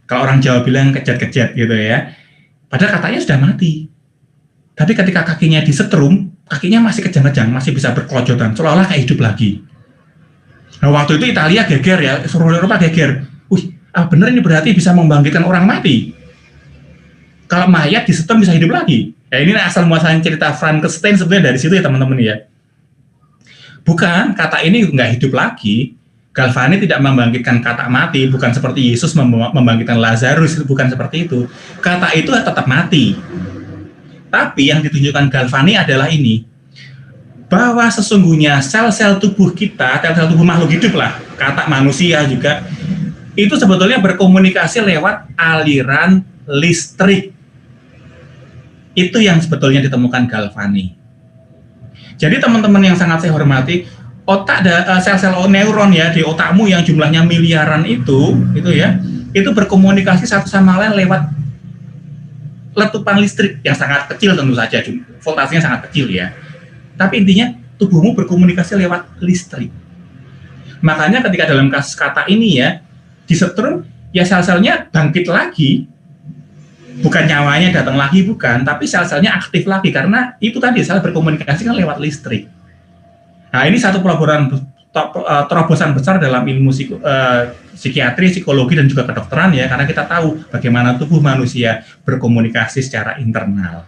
Kalau orang Jawa bilang kejat-kejat gitu ya. Padahal kataknya sudah mati. Tapi ketika kakinya disetrum, kakinya masih kejang-kejang, masih bisa berkelojotan, seolah-olah kayak hidup lagi. Nah, waktu itu Italia geger ya, seluruh Eropa geger. Bener ini berarti bisa membangkitkan orang mati. Kalau mayat disetrum bisa hidup lagi. Ya ini asal muasalnya cerita Frankenstein sebenarnya dari situ ya teman-teman ya. Bukan, katak ini nggak hidup lagi. Galvani tidak membangkitkan katak mati, bukan seperti Yesus membangkitkan Lazarus, bukan seperti itu. Katak itu tetap mati. Tapi yang ditunjukkan Galvani adalah ini, bahwa sesungguhnya sel-sel tubuh kita, sel-sel tubuh makhluk hidup lah, katak manusia juga, itu sebetulnya berkomunikasi lewat aliran listrik. Itu yang sebetulnya ditemukan Galvani. Jadi teman-teman yang sangat saya hormati, otak sel-sel neuron ya di otakmu yang jumlahnya miliaran itu ya, itu berkomunikasi satu sama lain lewat letupan listrik yang sangat kecil tentu saja, voltasenya sangat kecil ya. Tapi intinya tubuhmu berkomunikasi lewat listrik. Makanya ketika dalam kasus katak ini ya, disetrum ya sel-selnya bangkit lagi, bukan nyawanya datang lagi, bukan, tapi sel-selnya aktif lagi karena itu tadi sel berkomunikasi kan lewat listrik. Nah ini satu terobosan besar dalam ilmu psikiatri, psikologi dan juga kedokteran ya, karena kita tahu bagaimana tubuh manusia berkomunikasi secara internal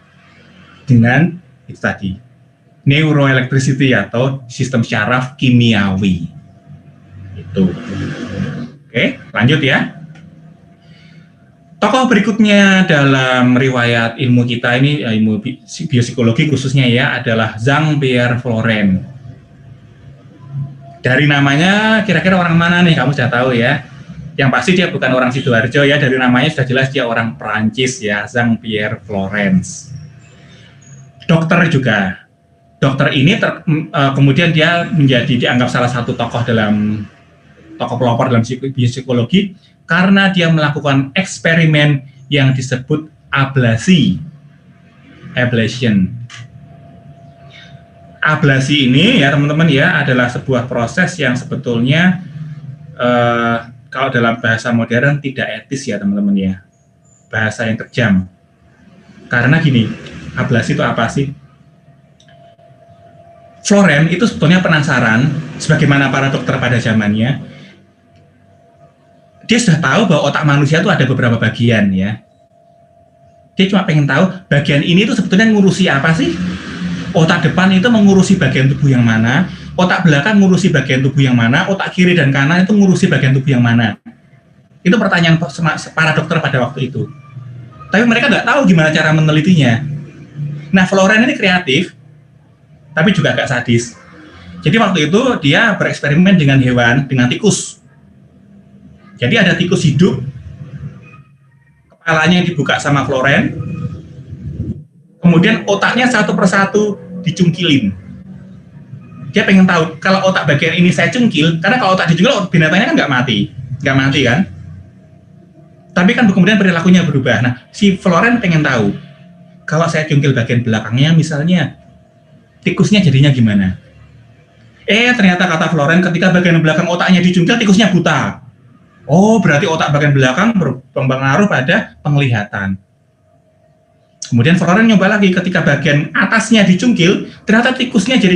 dengan itu tadi neuroelectricity atau sistem syaraf kimiawi. Itu. Oke, lanjut ya. Tokoh berikutnya dalam riwayat ilmu kita ini, ilmu biopsikologi khususnya ya, adalah Jean-Pierre Floren. Dari namanya, kira-kira orang mana nih? Kamu sudah tahu ya. Yang pasti dia bukan orang Sidoarjo ya, dari namanya sudah jelas dia orang Perancis ya, Jean-Pierre Florence. Dokter juga. Dokter ini kemudian dia dianggap salah satu tokoh pelopor dalam psikologi karena dia melakukan eksperimen yang disebut ablasi. Ablation. Ablasi ini ya teman-teman ya adalah sebuah proses yang sebetulnya kalau dalam bahasa modern tidak etis ya teman-teman ya. Bahasa yang kejam. Karena gini, ablasi itu apa sih? Floren itu sebetulnya penasaran, sebagaimana para dokter pada zamannya, dia sudah tahu bahwa otak manusia itu ada beberapa bagian ya. Dia cuma pengen tahu bagian ini itu sebetulnya ngurusi apa sih? Otak depan itu mengurusi bagian tubuh yang mana, otak belakang ngurusi bagian tubuh yang mana, otak kiri dan kanan itu ngurusi bagian tubuh yang mana. Itu pertanyaan para dokter pada waktu itu. Tapi mereka nggak tahu gimana cara menelitinya. Nah, Floren ini kreatif, tapi juga agak sadis. Jadi waktu itu dia bereksperimen dengan hewan, dengan tikus. Jadi ada tikus hidup, kepalanya dibuka sama Floren, kemudian otaknya satu persatu dicungkilin. Dia pengen tahu, kalau otak bagian ini saya cungkil, karena kalau otak dicungkil, binatangnya kan nggak mati kan? Tapi kan kemudian perilakunya berubah. Nah, si Floren pengen tahu, kalau saya cungkil bagian belakangnya, misalnya, tikusnya jadinya gimana? Ternyata kata Floren, ketika bagian belakang otaknya dicungkil, tikusnya buta. Oh, berarti otak bagian belakang berpengaruh pada penglihatan. Kemudian Floren nyoba lagi, ketika bagian atasnya dicungkil, ternyata tikusnya jadi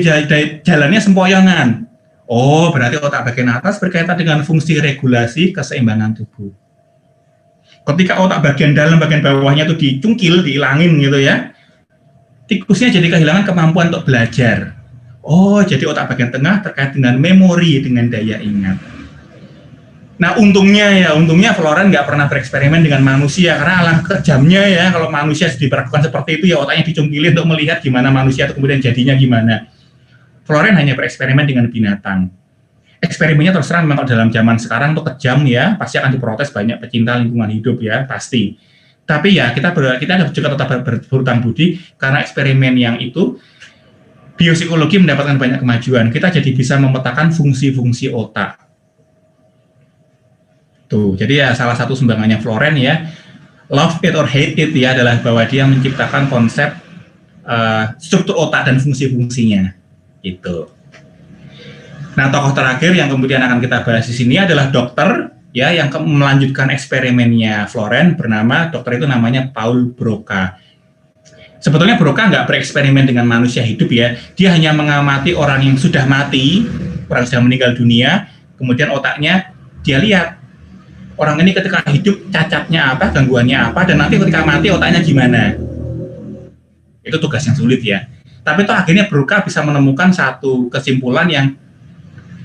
jalannya sempoyongan. Oh, berarti otak bagian atas berkaitan dengan fungsi regulasi keseimbangan tubuh. Ketika otak bagian dalam, bagian bawahnya itu dicungkil, dihilangin gitu ya, tikusnya jadi kehilangan kemampuan untuk belajar. Oh, jadi otak bagian tengah terkait dengan memori, dengan daya ingat. Nah, untungnya Floren nggak pernah bereksperimen dengan manusia, karena alangkah kejamnya ya kalau manusia diperlakukan seperti itu, ya otaknya dicungkilin untuk melihat gimana manusia itu kemudian jadinya gimana. Floren hanya bereksperimen dengan binatang. Eksperimennya terus terang memang dalam zaman sekarang tuh kejam ya, pasti akan diprotes banyak pecinta lingkungan hidup ya, pasti. Tapi ya kita juga tetap berhutang budi, karena eksperimen yang itu biopsikologi mendapatkan banyak kemajuan. Kita jadi bisa memetakan fungsi-fungsi otak. Tuh, jadi ya salah satu sumbangannya Floren ya, love it or hate it ya, adalah bahwa dia menciptakan konsep struktur otak dan fungsi-fungsinya gitu. Nah, tokoh terakhir yang kemudian akan kita bahas di sini adalah dokter ya, yang melanjutkan eksperimennya Floren, bernama dokter itu namanya Paul Broca. Sebetulnya Broca nggak bereksperimen dengan manusia hidup ya, dia hanya mengamati orang yang sudah mati, orang sudah meninggal dunia, kemudian otaknya dia lihat orang ini ketika hidup cacatnya apa, gangguannya apa, dan nanti ketika mati otaknya gimana. Itu tugas yang sulit ya. Tapi toh akhirnya Broca bisa menemukan satu kesimpulan yang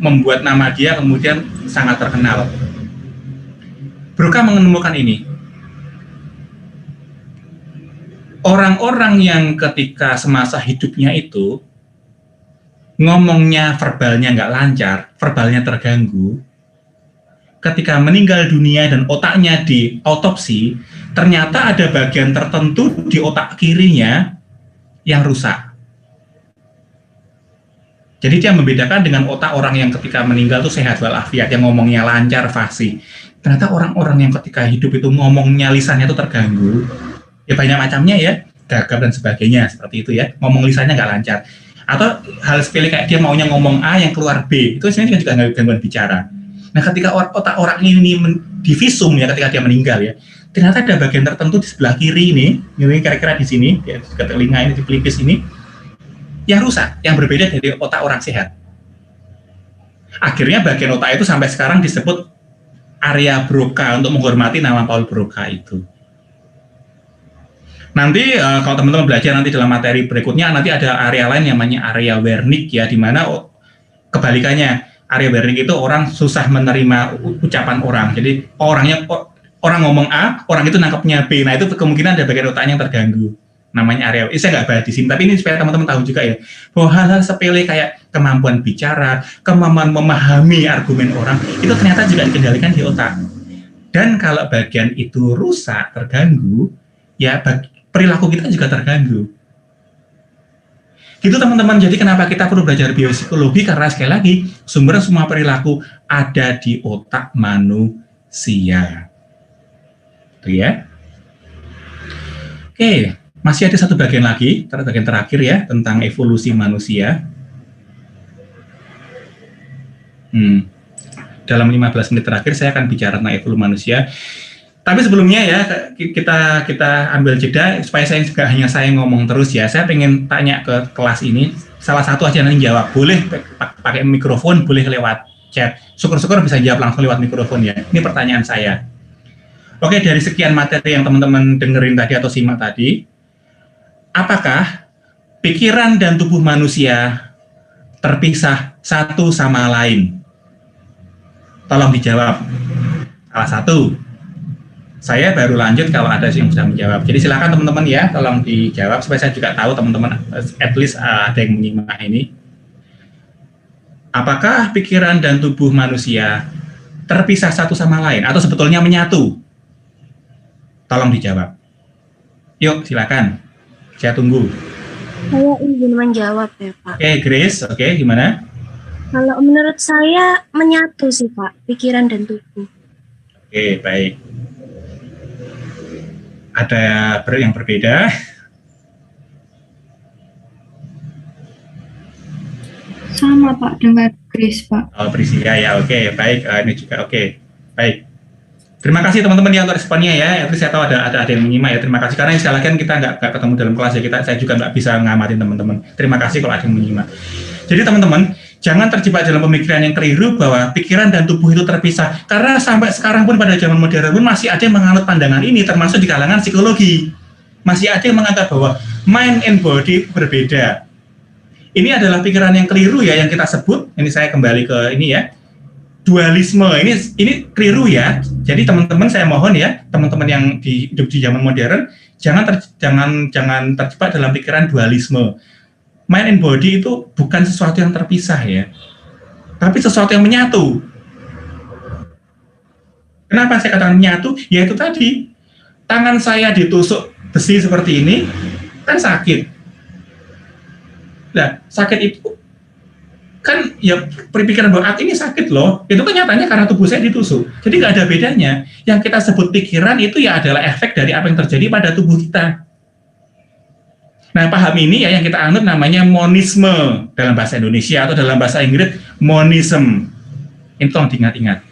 membuat nama dia kemudian sangat terkenal. Broca menemukan ini. Orang-orang yang ketika semasa hidupnya itu ngomongnya, verbalnya nggak lancar, verbalnya terganggu, ketika meninggal dunia dan otaknya diautopsi, ternyata ada bagian tertentu di otak kirinya yang rusak. Jadi dia membedakan dengan otak orang yang ketika meninggal itu sehat walafiat, yang ngomongnya lancar, fasih. Ternyata orang-orang yang ketika hidup itu ngomongnya, lisannya itu terganggu, ya banyak macamnya ya, gagap dan sebagainya, seperti itu ya, ngomong lisannya nggak lancar. Atau hal sepele kayak dia maunya ngomong A yang keluar B, itu sebenarnya juga gangguan bicara. Nah, ketika otak orang ini divisum ya, ketika dia meninggal ya, ternyata ada bagian tertentu di sebelah kiri ini kira-kira di sini, ya, di telinga ini, di pelipis ini, yang rusak, yang berbeda dari otak orang sehat. Akhirnya bagian otak itu sampai sekarang disebut area Broca, untuk menghormati nama Paul Broca itu. Nanti kalau teman-teman belajar nanti dalam materi berikutnya, nanti ada area lain yang namanya area Wernicke ya, di mana kebalikannya. Area Wernicke itu orang susah menerima ucapan orang. Jadi orang ngomong A, orang itu nangkepnya B. Nah, itu kemungkinan ada bagian otaknya yang terganggu. Namanya area. Saya nggak bahas di sini, tapi ini supaya teman-teman tahu juga ya, bahwa hal-hal sepele kayak kemampuan bicara, kemampuan memahami argumen orang, itu ternyata juga dikendalikan di otak. Dan kalau bagian itu rusak, terganggu, ya perilaku kita juga terganggu. Gitu teman-teman, jadi kenapa kita perlu belajar biopsikologi, karena sekali lagi sumber semua perilaku ada di otak manusia. Itu ya. Oke, masih ada satu bagian lagi, bagian terakhir ya, tentang evolusi manusia. Dalam 15 menit terakhir saya akan bicara tentang evolusi manusia. Tapi sebelumnya ya, kita ambil jeda supaya saya juga hanya saya ngomong terus ya. Saya pengen tanya ke kelas ini, salah satu aja yang jawab. Boleh pakai mikrofon, boleh lewat chat. Syukur-syukur bisa jawab langsung lewat mikrofon ya. Ini pertanyaan saya. Oke, dari sekian materi yang teman-teman dengerin tadi atau simak tadi, apakah pikiran dan tubuh manusia terpisah satu sama lain? Tolong dijawab. Salah satu. Saya baru lanjut kalau ada yang sudah menjawab. Jadi silakan teman-teman ya, tolong dijawab supaya saya juga tahu teman-teman at least ada yang menyimak ini. Apakah pikiran dan tubuh manusia terpisah satu sama lain atau sebetulnya menyatu? Tolong dijawab. Yuk, silakan. Saya tunggu. Saya ingin menjawab ya Pak. Oke, Grace. Oke, gimana? Kalau menurut saya menyatu sih Pak, pikiran dan tubuh. Oke, baik. Ada yang berbeda? Sama Pak dengan Grace Pak. Oh, Prisia ya, oke, baik. Ini juga oke, baik. Terima kasih teman-teman yang untuk responnya ya. Itu saya tahu ada yang menyimak ya. Terima kasih karena sekali lagi kita nggak ketemu dalam kelas ya. Saya juga nggak bisa ngamatin teman-teman. Terima kasih kalau ada yang menyimak. Jadi teman-teman, jangan terjebak dalam pemikiran yang keliru bahwa pikiran dan tubuh itu terpisah. Karena sampai sekarang pun pada zaman modern pun masih ada yang menganut pandangan ini, termasuk di kalangan psikologi. Masih ada yang menganggap bahwa mind and body berbeda. Ini adalah pikiran yang keliru ya yang kita sebut. Ini saya kembali ke ini ya. Dualisme ini keliru ya. Jadi teman-teman saya mohon ya, teman-teman yang hidup di zaman modern jangan terjebak dalam pikiran dualisme. Mind and body itu bukan sesuatu yang terpisah ya, tapi sesuatu yang menyatu. Kenapa saya katakan menyatu? Ya itu tadi, tangan saya ditusuk besi seperti ini kan sakit. Nah, sakit itu kan ya berpikiran bahwa ini sakit loh, itu kan nyatanya karena tubuh saya ditusuk. Jadi nggak ada bedanya. Yang kita sebut pikiran itu ya adalah efek dari apa yang terjadi pada tubuh kita. Nah, paham ini ya yang kita anut namanya monisme dalam bahasa Indonesia atau dalam bahasa Inggris monism. Ini tolong diingat-ingat.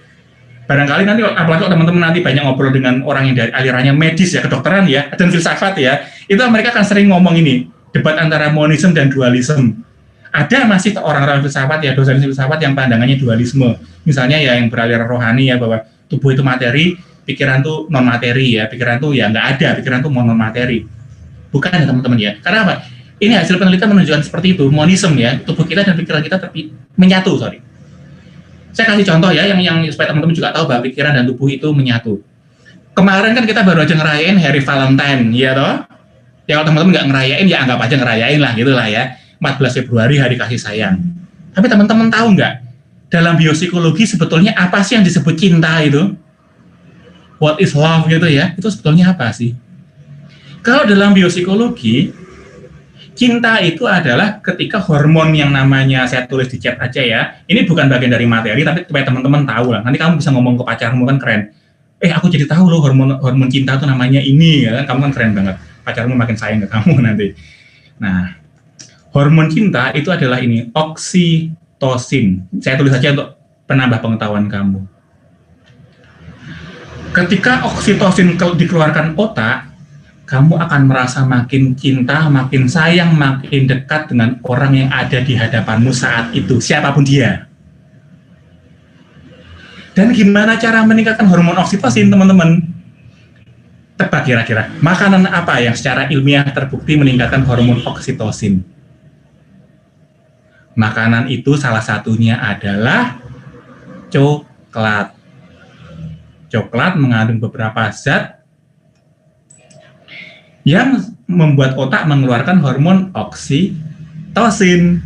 Barangkali nanti apalagi teman-teman nanti banyak ngobrol dengan orang yang dari alirannya medis ya, kedokteran ya, dan filsafat ya, itu mereka akan sering ngomong ini, debat antara monism dan dualism. Ada masih orang-orang filsafat ya, dosen filsafat yang pandangannya dualisme. Misalnya ya yang beraliran rohani ya, bahwa tubuh itu materi, pikiran itu non materi ya, pikiran itu ya nggak ada, pikiran itu non materi. Bukan ya teman-teman ya. Karena apa? Ini hasil penelitian menunjukkan seperti itu, monism ya, tubuh kita dan pikiran kita menyatu, Saya kasih contoh ya, yang supaya teman-teman juga tahu bahwa pikiran dan tubuh itu menyatu. Kemarin kan kita baru aja ngerayain Hari Valentine, ya toh? Ya kalau teman-teman nggak ngerayain, ya anggap aja ngerayain lah, gitulah ya. 14 Februari Hari Kasih Sayang. Tapi teman-teman tahu nggak, dalam biopsikologi sebetulnya apa sih yang disebut cinta itu? What is love gitu ya? Itu sebetulnya apa sih? Kalau dalam biopsikologi, cinta itu adalah ketika hormon yang namanya, saya tulis di chat aja ya, ini bukan bagian dari materi, tapi supaya teman-teman tahu lah. Nanti kamu bisa ngomong ke pacarmu kan keren. Aku jadi tahu loh hormon cinta itu namanya ini, ya kan? Kamu kan keren banget. Pacarmu makin sayang ke kamu nanti. Nah, hormon cinta itu adalah ini, oksitosin. Saya tulis saja untuk penambah pengetahuan kamu. Ketika oksitosin dikeluarkan otak, kamu akan merasa makin cinta, makin sayang, makin dekat dengan orang yang ada di hadapanmu saat itu, siapapun dia. Dan gimana cara meningkatkan hormon oksitosin, teman-teman? Tebak kira-kira, makanan apa yang secara ilmiah terbukti meningkatkan hormon oksitosin? Makanan itu salah satunya adalah coklat. Coklat mengandung beberapa zat yang membuat otak mengeluarkan hormon oksitosin.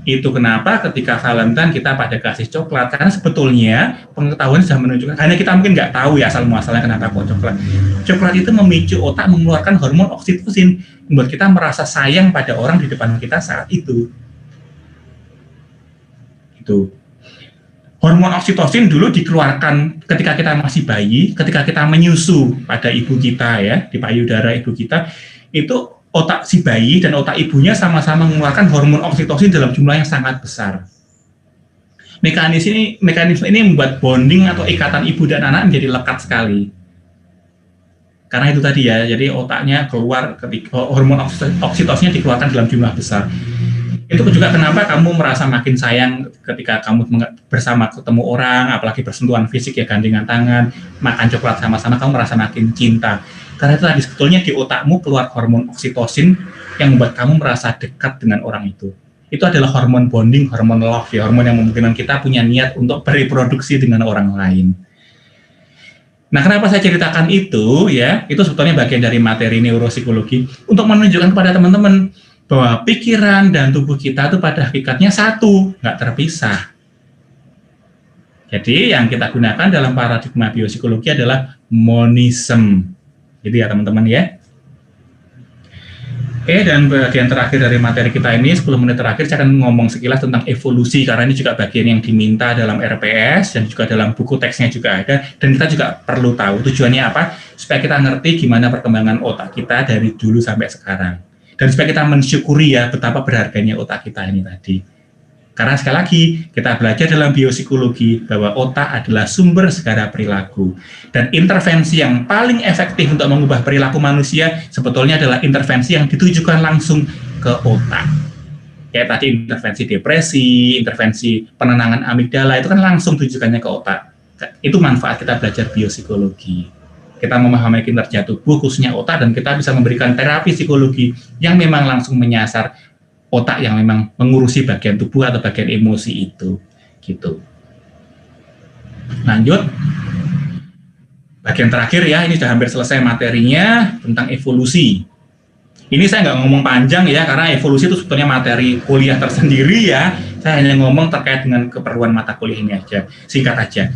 Itu kenapa ketika Valentine kita pada kasih coklat, karena sebetulnya pengetahuan sudah menunjukkan, hanya kita mungkin nggak tahu ya asal muasalnya kenapa kok coklat. Coklat itu memicu otak mengeluarkan hormon oksitosin, membuat kita merasa sayang pada orang di depan kita saat itu. Itu. Hormon oksitosin dulu dikeluarkan ketika kita masih bayi, ketika kita menyusu pada ibu kita ya, di payudara ibu kita, itu otak si bayi dan otak ibunya sama-sama mengeluarkan hormon oksitosin dalam jumlah yang sangat besar. Mekanisme ini membuat bonding atau ikatan ibu dan anak menjadi lekat sekali. Karena itu tadi ya, jadi otaknya keluar ketika hormon oksitosinnya dikeluarkan dalam jumlah besar. Itu juga kenapa kamu merasa makin sayang ketika kamu bersama ketemu orang, apalagi bersentuhan fisik ya, gandengan tangan, makan coklat sama-sama, kamu merasa makin cinta. Karena itu tadi sebetulnya di otakmu keluar hormon oksitosin yang membuat kamu merasa dekat dengan orang itu. Itu adalah hormon bonding, hormon love ya, hormon yang memungkinkan kita punya niat untuk bereproduksi dengan orang lain. Nah, kenapa saya ceritakan itu ya? Itu sebetulnya bagian dari materi neuropsikologi untuk menunjukkan kepada teman-teman bahwa pikiran dan tubuh kita itu pada hakikatnya satu, nggak terpisah. Jadi yang kita gunakan dalam paradigma biopsikologi adalah monism. Gitu ya teman-teman ya. Oke, dan bagian terakhir dari materi kita ini, 10 menit terakhir, saya akan ngomong sekilas tentang evolusi, karena ini juga bagian yang diminta dalam RPS, dan juga dalam buku teksnya juga ada, dan kita juga perlu tahu tujuannya apa, supaya kita ngerti gimana perkembangan otak kita dari dulu sampai sekarang. Dan supaya kita mensyukuri ya, betapa berharganya otak kita ini tadi. Karena sekali lagi, kita belajar dalam biopsikologi bahwa otak adalah sumber segala perilaku. Dan intervensi yang paling efektif untuk mengubah perilaku manusia sebetulnya adalah intervensi yang ditujukan langsung ke otak. Kayak tadi intervensi depresi, intervensi penenangan amigdala, itu kan langsung tujukannya ke otak. Itu manfaat kita belajar biopsikologi. Kita memahami kinerja tubuh, khususnya otak, dan kita bisa memberikan terapi psikologi yang memang langsung menyasar otak yang memang mengurusi bagian tubuh atau bagian emosi itu, gitu. Lanjut, bagian terakhir ya, ini sudah hampir selesai materinya tentang evolusi. Ini saya nggak ngomong panjang ya, karena evolusi itu sebetulnya materi kuliah tersendiri ya. Saya hanya ngomong terkait dengan keperluan mata kuliah ini aja, singkat aja.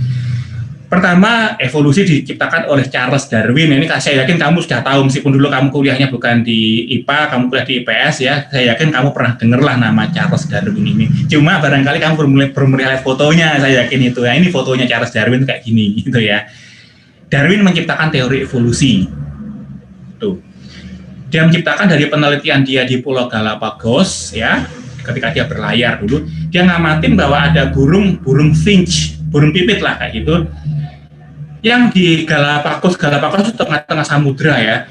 Pertama, evolusi diciptakan oleh Charles Darwin. Ini saya yakin kamu sudah tahu, meskipun dulu kamu kuliahnya bukan di IPA, kamu kuliah di IPS ya. Saya yakin kamu pernah dengar lah nama Charles Darwin ini. Cuma barangkali kamu belum melihat fotonya, saya yakin itu ya. Ini fotonya Charles Darwin kayak gini gitu ya. Darwin menciptakan teori evolusi. Tuh. Dia menciptakan dari penelitian dia di Pulau Galapagos ya. Ketika dia berlayar dulu, dia ngamatin bahwa ada burung finch, burung pipit lah kayak gitu. Yang di Galapagos itu tengah-tengah samudra ya.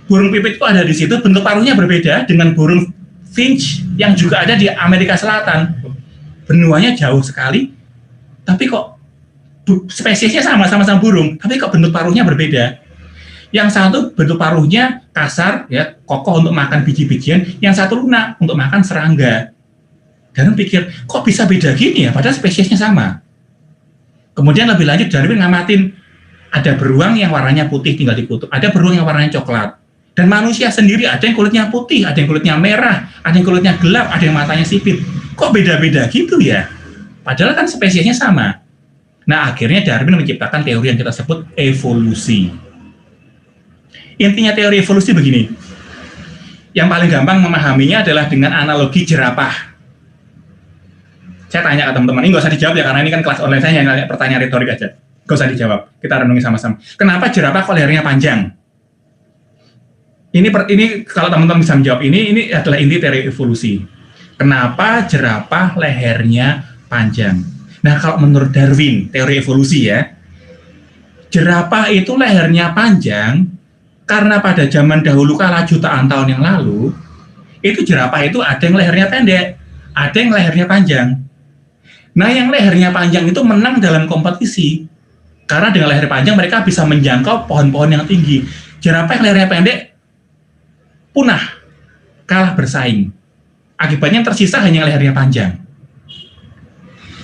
Burung pipit itu ada di situ, bentuk paruhnya berbeda dengan burung finch yang juga ada di Amerika Selatan. Benuanya jauh sekali, tapi kok spesiesnya sama-sama burung, tapi kok bentuk paruhnya berbeda. Yang satu bentuk paruhnya kasar, ya, kokoh untuk makan biji-bijian, yang satu lunak untuk makan serangga. Dan pikir, kok bisa beda gini ya, padahal spesiesnya sama. Kemudian lebih lanjut, Darwin ngamatin ada beruang yang warnanya putih tinggal di kutub, ada beruang yang warnanya coklat. Dan manusia sendiri ada yang kulitnya putih, ada yang kulitnya merah, ada yang kulitnya gelap, ada yang matanya sipit. Kok beda-beda gitu ya? Padahal kan spesiesnya sama. Nah, akhirnya Darwin menciptakan teori yang kita sebut evolusi. Intinya teori evolusi begini. Yang paling gampang memahaminya adalah dengan analogi jerapah. Saya tanya ke teman-teman, ini nggak usah dijawab ya, karena ini kan kelas online, saya nanya pertanyaan retorik aja. Nggak usah dijawab, kita renungi sama-sama. Kenapa jerapah kok lehernya panjang? Ini kalau teman-teman bisa menjawab ini adalah inti teori evolusi. Kenapa jerapah lehernya panjang? Nah, kalau menurut Darwin, teori evolusi ya, jerapah itu lehernya panjang karena pada zaman dahulu kala jutaan tahun yang lalu, itu jerapah itu ada yang lehernya pendek, ada yang lehernya panjang. Nah, yang lehernya panjang itu menang dalam kompetisi. Karena dengan leher panjang mereka bisa menjangkau pohon-pohon yang tinggi. Jerapah yang lehernya pendek punah, kalah bersaing. Akibatnya yang tersisa hanya yang lehernya panjang.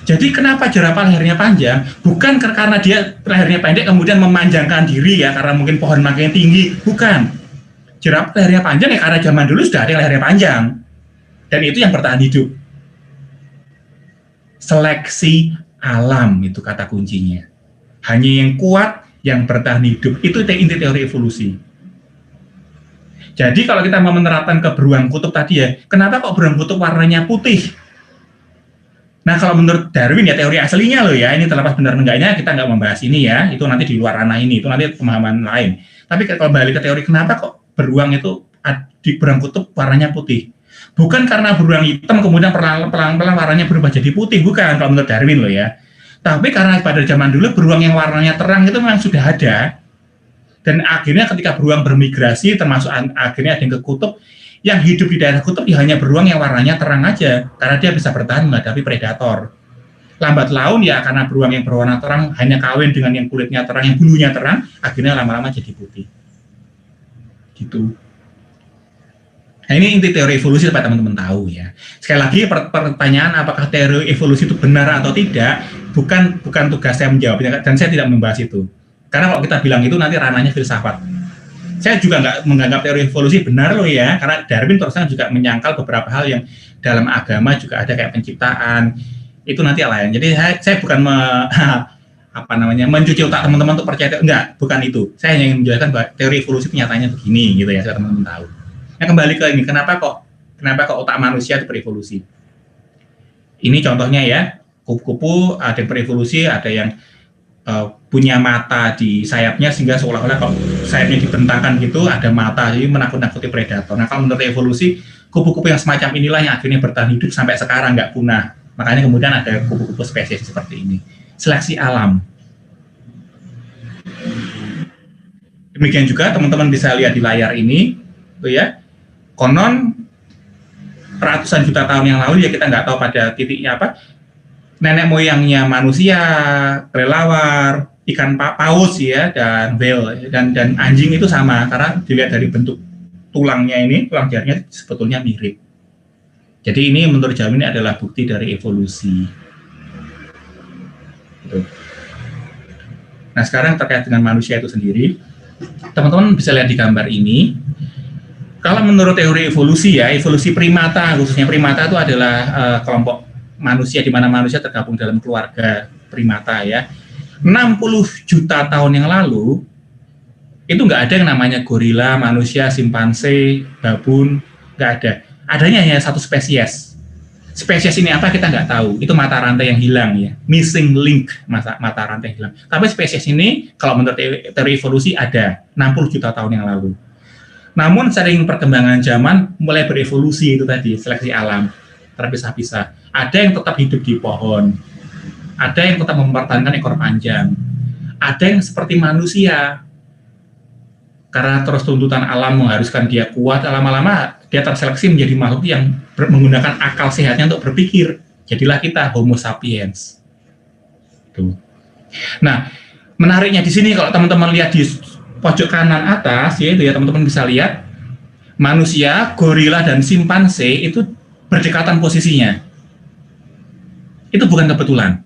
Jadi kenapa jerapah lehernya panjang? Bukan karena dia lehernya pendek kemudian memanjangkan diri ya, karena mungkin pohon makin tinggi. Bukan. Jerapah lehernya panjang ya karena zaman dulu sudah ada yang lehernya panjang. Dan itu yang bertahan hidup. Seleksi alam itu kata kuncinya. Hanya yang kuat yang bertahan hidup. Itu inti teori evolusi. Jadi kalau kita mau menerapkan ke beruang kutub tadi ya, kenapa kok beruang kutub warnanya putih? Nah, kalau menurut Darwin ya teori aslinya loh ya, ini terlepas benar enggaknya kita nggak membahas ini ya, itu nanti di luar ranah ini, itu nanti pemahaman lain. Tapi kalau balik ke teori kenapa kok beruang itu di beruang kutub warnanya putih? Bukan karena beruang hitam kemudian pelan-pelan warnanya berubah jadi putih, bukan kalau menurut Darwin loh ya. Tapi karena pada zaman dulu beruang yang warnanya terang itu memang sudah ada. Dan akhirnya ketika beruang bermigrasi, termasuk akhirnya ada yang ke kutub, yang hidup di daerah kutub ya hanya beruang yang warnanya terang aja, karena dia bisa bertahan menghadapi predator. Lambat laun ya karena beruang yang berwarna terang hanya kawin dengan yang kulitnya terang, yang bulunya terang, akhirnya lama-lama jadi putih. Gitu. Nah, ini inti teori evolusi supaya teman-teman tahu ya. Sekali lagi pertanyaan apakah teori evolusi itu benar atau tidak, bukan tugas saya menjawabnya, dan saya tidak membahas itu. Karena kalau kita bilang itu nanti ranahnya filsafat. Saya juga nggak menganggap teori evolusi benar loh ya, karena Darwin terus terang juga menyangkal beberapa hal yang dalam agama juga ada kayak penciptaan, Itu nanti lain. Jadi saya bukan mencuci otak teman-teman untuk percaya, enggak, bukan itu. Saya hanya ingin menjelaskan bahwa teori evolusi nyatanya begini gitu ya, supaya teman-teman tahu. Nah, kembali ke ini, kenapa kok otak manusia itu berevolusi? Ini contohnya ya, kupu-kupu ada yang berevolusi, ada yang punya mata di sayapnya sehingga seolah-olah kalau sayapnya dibentangkan gitu ada mata, jadi menakut-nakuti predator. Nah, kalau menurut evolusi, kupu-kupu yang semacam inilah yang akhirnya bertahan hidup sampai sekarang, nggak punah. Makanya kemudian ada kupu-kupu spesies seperti ini. Seleksi alam. Demikian juga teman-teman bisa lihat di layar ini, tuh ya. Konon ratusan juta tahun yang lalu ya, kita nggak tahu pada titiknya apa. Nenek moyangnya manusia, kelelawar, ikan paus ya, dan whale dan anjing itu sama karena dilihat dari bentuk tulangnya ini, tulang jarinya sebetulnya mirip. Jadi ini menurut Jamin ini adalah bukti dari evolusi. Nah, sekarang terkait dengan manusia itu sendiri, teman-teman bisa lihat di gambar ini. Kalau menurut teori evolusi ya, evolusi primata, khususnya primata itu adalah kelompok manusia di mana manusia tergabung dalam keluarga primata ya. 60 juta tahun yang lalu itu nggak ada yang namanya gorila, manusia, simpanse, babun, nggak ada. Adanya hanya satu spesies. Spesies ini apa kita nggak tahu. Itu mata rantai yang hilang ya, missing link, mata rantai yang hilang. Tapi spesies ini kalau menurut teori evolusi ada 60 juta tahun yang lalu. Namun seiring perkembangan zaman mulai berevolusi itu tadi, seleksi alam terpisah-pisah. Ada yang tetap hidup di pohon, ada yang tetap mempertahankan ekor panjang, ada yang seperti manusia. Karena terus tuntutan alam mengharuskan dia kuat, lama-lama dia terseleksi menjadi makhluk yang menggunakan akal sehatnya untuk berpikir. Jadilah kita Homo sapiens. Tuh. Nah, menariknya di sini kalau teman-teman lihat di pojok kanan atas, ya itu ya teman-teman bisa lihat manusia, gorila dan simpanse itu berdekatan posisinya. Itu bukan kebetulan.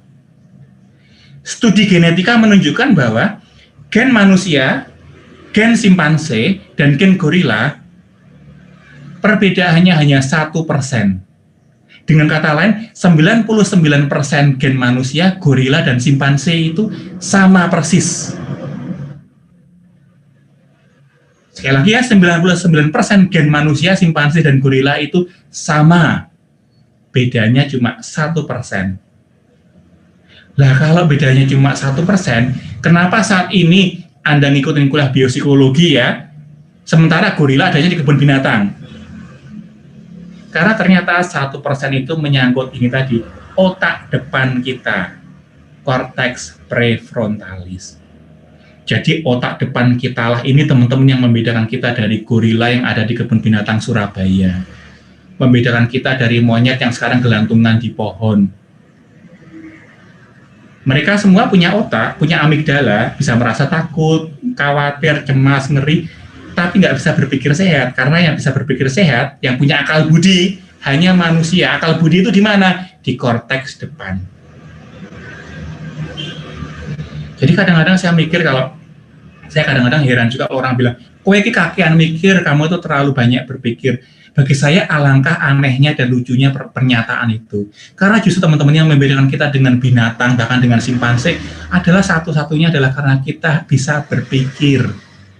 Studi genetika menunjukkan bahwa gen manusia, gen simpanse, dan gen gorila perbedaannya hanya 1%. Dengan kata lain, 99% gen manusia, gorila, dan simpanse itu sama persis. Sekali lagi ya, 99% gen manusia, simpanse, dan gorila itu sama. Bedanya cuma 1%. Lah kalau bedanya cuma 1%, kenapa saat ini Anda ngikutin kuliah biopsikologi ya, sementara gorila adanya di kebun binatang? Karena ternyata 1% itu menyangkut ini tadi, otak depan kita, cortex prefrontalis. Jadi otak depan kita lah ini teman-teman yang membedakan kita dari gorila yang ada di kebun binatang Surabaya. Membedakan kita dari monyet yang sekarang gelantungan di pohon. Mereka semua punya otak, punya amigdala, bisa merasa takut, khawatir, cemas, ngeri, tapi nggak bisa berpikir sehat. Karena yang bisa berpikir sehat, yang punya akal budi, hanya manusia. Akal budi itu di mana? Di korteks depan. Jadi kadang-kadang saya mikir saya kadang-kadang heran juga orang bilang, kowe iki kakean mikir, kamu itu terlalu banyak berpikir. Bagi saya alangkah anehnya dan lucunya pernyataan itu. Karena justru teman-teman yang membedakan kita dengan binatang, bahkan dengan simpanse, adalah satu-satunya adalah karena kita bisa berpikir.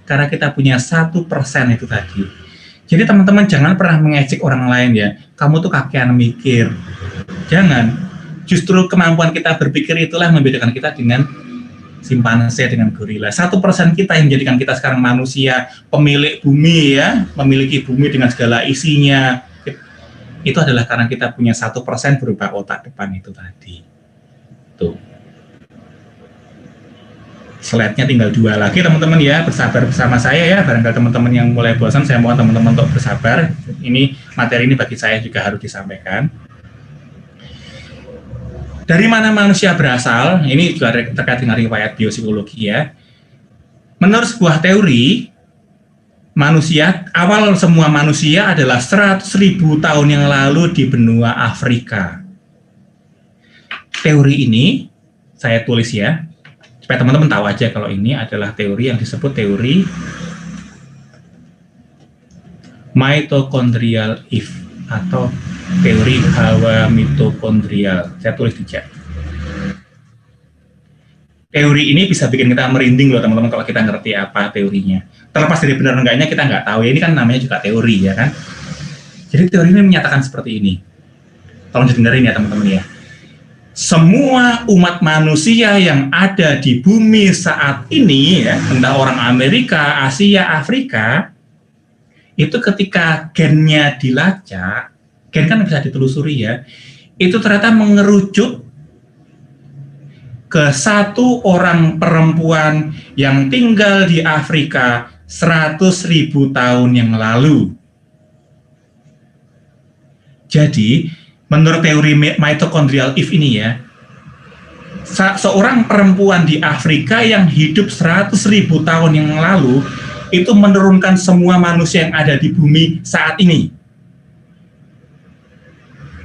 Karena kita punya 1% itu tadi. Jadi teman-teman jangan pernah mengejek orang lain ya. Kamu tuh kakean mikir. Jangan. Justru kemampuan kita berpikir itulah membedakan kita dengan simpanse, dengan gorila. 1% kita yang menjadikan kita sekarang manusia, pemilik bumi ya, memiliki bumi dengan segala isinya. Itu adalah karena kita punya 1% berupa otak depan itu tadi. Tuh. Slide-nya tinggal 2 lagi teman-teman ya, bersabar bersama saya ya. Barangkali teman-teman yang mulai bosan, saya mohon teman-teman untuk bersabar. Ini materi ini bagi saya juga harus disampaikan. Dari mana manusia berasal? Ini juga terkait dengan riwayat biopsikologi ya. Menurut sebuah teori, awal semua manusia adalah 100.000 tahun yang lalu di benua Afrika. Teori ini saya tulis ya, supaya teman-teman tahu aja kalau ini adalah teori yang disebut teori mitochondrial atau teori Hawa mitokondrial. Saya tulis di chat. Teori ini bisa bikin kita merinding loh teman-teman kalau kita ngerti apa teorinya. Terlepas dari benar enggaknya kita nggak tahu ya, ini kan namanya juga teori ya kan. Jadi teori ini menyatakan seperti ini. Tolong didengarin ya teman-teman ya. Semua umat manusia yang ada di bumi saat ini ya, entah orang Amerika, Asia, Afrika, itu ketika gennya dilacak, gen kan bisa ditelusuri ya, itu ternyata mengerucut ke satu orang perempuan yang tinggal di Afrika 100.000 tahun yang lalu. Jadi, menurut teori mitochondrial if ini ya, seorang perempuan di Afrika yang hidup 100.000 tahun yang lalu itu menurunkan semua manusia yang ada di bumi saat ini.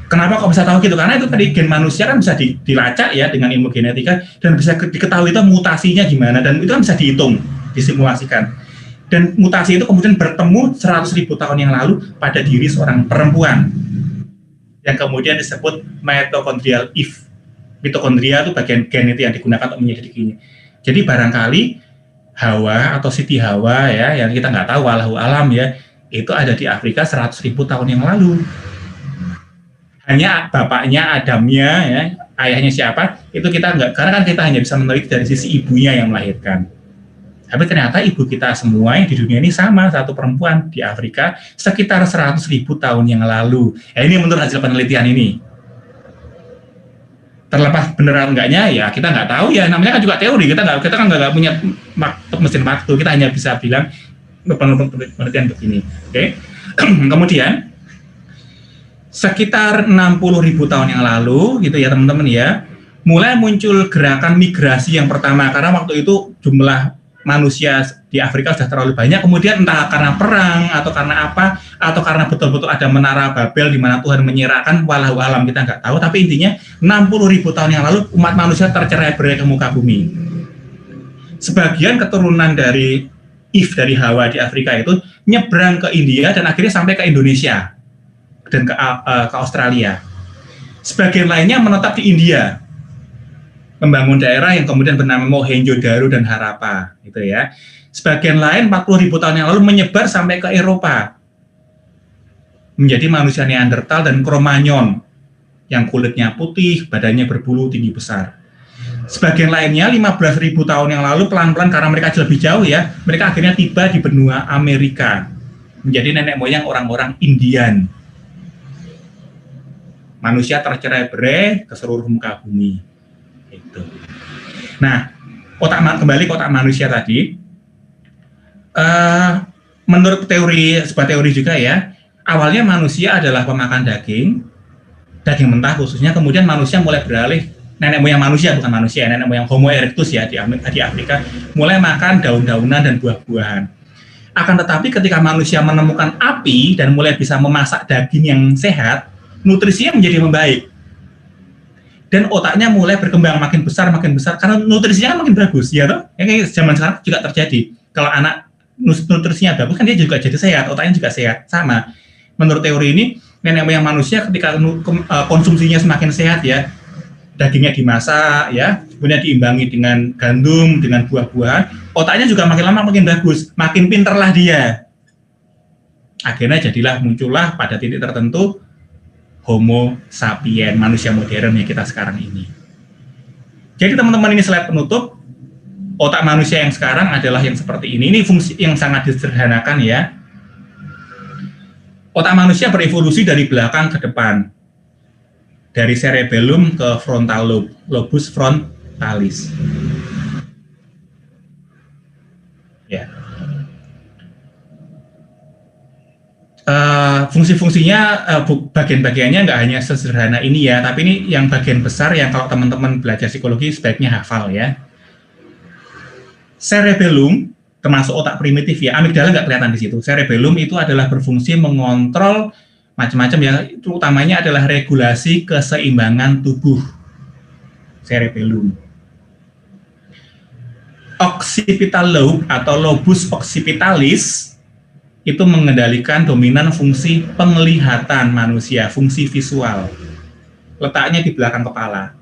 Kenapa kok bisa tahu gitu? Karena itu tadi gen manusia kan bisa dilacak ya dengan ilmu genetika dan bisa diketahui itu mutasinya gimana dan itu kan bisa dihitung, disimulasikan. Dan mutasi itu kemudian bertemu 100.000 tahun yang lalu pada diri seorang perempuan yang kemudian disebut mitochondrial if. Mitokondria itu bagian gen itu yang digunakan untuk menyelidikinya. Jadi barangkali Hawa atau Siti Hawa ya, yang kita nggak tahu wallahu alam ya, itu ada di Afrika 100.000 tahun yang lalu. Hanya bapaknya Adamnya ya, ayahnya siapa itu kita nggak, karena kan kita hanya bisa meneliti dari sisi ibunya yang melahirkan. Tapi ternyata ibu kita semua yang di dunia ini sama, satu perempuan di Afrika sekitar 100.000 tahun yang lalu. Ini menurut hasil penelitian ini. Terlepas beneran enggaknya ya kita nggak tahu ya, namanya kan juga teori, kita kan nggak punya mesin waktu, kita hanya bisa bilang penelitian begini. Oke. Kemudian sekitar 60.000 tahun yang lalu gitu ya teman-teman ya, mulai muncul gerakan migrasi yang pertama karena waktu itu jumlah manusia di Afrika sudah terlalu banyak, kemudian entah karena perang atau karena apa, atau karena betul-betul ada menara Babel di mana Tuhan menyerahkan, wallahu alam kita nggak tahu, tapi intinya 60.000 tahun yang lalu umat manusia tercerai-berai ke muka bumi. Sebagian keturunan dari dari Hawa di Afrika itu nyebrang ke India dan akhirnya sampai ke Indonesia dan ke Australia. Sebagian lainnya menetap di India, membangun daerah yang kemudian bernama Mohenjo-daro dan Harappa, gitu ya. Sebagian lain 40.000 tahun yang lalu menyebar sampai ke Eropa, menjadi manusia Neanderthal dan Cro-Magnon, yang kulitnya putih, badannya berbulu, tinggi besar. Sebagian lainnya 15.000 tahun yang lalu pelan-pelan karena mereka lebih jauh ya, mereka akhirnya tiba di benua Amerika, menjadi nenek moyang orang-orang Indian. Manusia tercerai-berai ke seluruh muka bumi. Gitu. Nah, kembali ke otak manusia tadi, menurut sebuah teori juga ya, awalnya manusia adalah pemakan daging mentah khususnya, kemudian manusia mulai beralih, nenek moyang manusia bukan manusia, nenek moyang Homo erectus ya di Afrika, mulai makan daun-daunan dan buah-buahan. Akan tetapi ketika manusia menemukan api dan mulai bisa memasak daging yang sehat, nutrisinya menjadi membaik. Dan otaknya mulai berkembang makin besar karena nutrisinya kan makin bagus ya toh. Yang zaman sekarang juga terjadi. Kalau anak nutrisinya bagus kan dia juga jadi sehat, otaknya juga sehat. Sama. Menurut teori ini nenek moyang manusia ketika konsumsinya semakin sehat ya, dagingnya dimasak ya, kemudian diimbangi dengan gandum, dengan buah-buahan, otaknya juga makin lama makin bagus, makin pinterlah dia. Akhirnya muncullah pada titik tertentu Homo sapien, manusia modern yang kita sekarang ini. Jadi teman-teman, ini slide penutup. Otak manusia yang sekarang adalah yang seperti ini. Ini fungsi yang sangat disederhanakan ya. Otak manusia berevolusi dari belakang ke depan. Dari cerebellum ke frontal lobe, lobus frontalis. Ya. Fungsi-fungsinya, bagian-bagiannya nggak hanya sesederhana ini ya, tapi ini yang bagian besar yang kalau teman-teman belajar psikologi sebaiknya hafal ya. Cerebellum termasuk otak primitif ya, amigdala nggak kelihatan di situ. Cerebellum itu adalah berfungsi mengontrol macam-macam ya, itu utamanya adalah regulasi keseimbangan tubuh. Cerebellum. Occipital lobe atau lobus occipitalis itu mengendalikan dominan fungsi penglihatan manusia, fungsi visual. Letaknya di belakang kepala.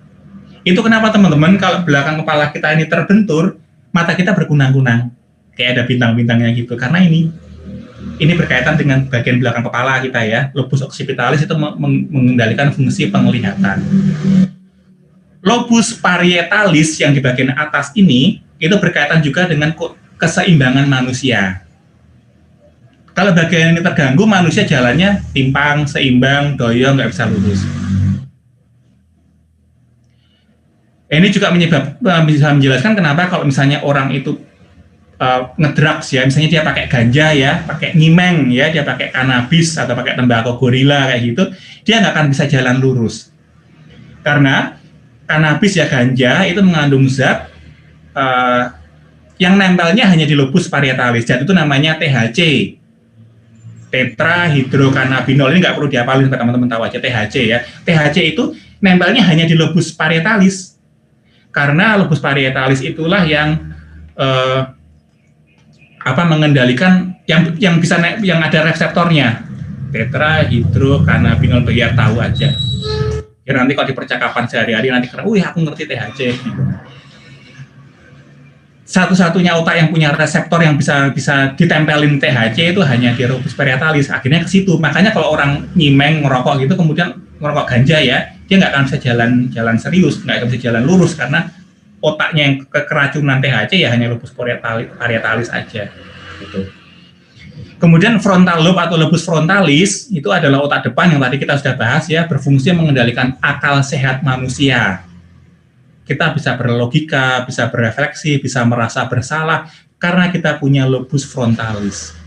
Itu kenapa teman-teman kalau belakang kepala kita ini terbentur, mata kita berkunang-kunang. Kayak ada bintang-bintangnya gitu. Karena ini berkaitan dengan bagian belakang kepala kita ya. Lobus occipitalis itu mengendalikan fungsi penglihatan. Lobus parietalis yang di bagian atas ini itu berkaitan juga dengan keseimbangan manusia. Kalau bagian ini terganggu, manusia jalannya timpang, seimbang, doyong, nggak bisa lurus. Ini juga bisa menjelaskan kenapa kalau misalnya orang itu ngedrugs ya, misalnya dia pakai ganja ya, pakai nyimeng ya, dia pakai kanabis atau pakai tembakau gorila kayak gitu, dia nggak akan bisa jalan lurus. Karena kanabis ya, ganja itu mengandung zat yang nempelnya hanya di lobus parietalis, dan itu namanya THC, tetrahidrokannabinol. Ini nggak perlu dihafalin, teman-teman tahu aja THC ya. THC itu nempelnya hanya di lobus parietalis, karena lobus parietalis itulah yang mengendalikan yang bisa yang ada reseptornya, tetrahidrokannabinol, biar tahu aja. Ya nanti kalau di percakapan sehari-hari nanti kira, aku ngerti THC gitu. Satu-satunya otak yang punya reseptor yang bisa ditempelin THC itu hanya di lobus parietalis. Akhirnya ke situ. Makanya kalau orang nyimeng, ngerokok gitu, kemudian ngerokok ganja ya, dia nggak akan bisa jalan serius, nggak akan bisa jalan lurus, karena otaknya yang keracunan THC ya hanya lobus parietalis aja. Gitu. Kemudian frontal lobe atau lobus frontalis itu adalah otak depan yang tadi kita sudah bahas ya, berfungsi mengendalikan akal sehat manusia. Kita bisa berlogika, bisa berefleksi, bisa merasa bersalah karena kita punya lobus frontalis.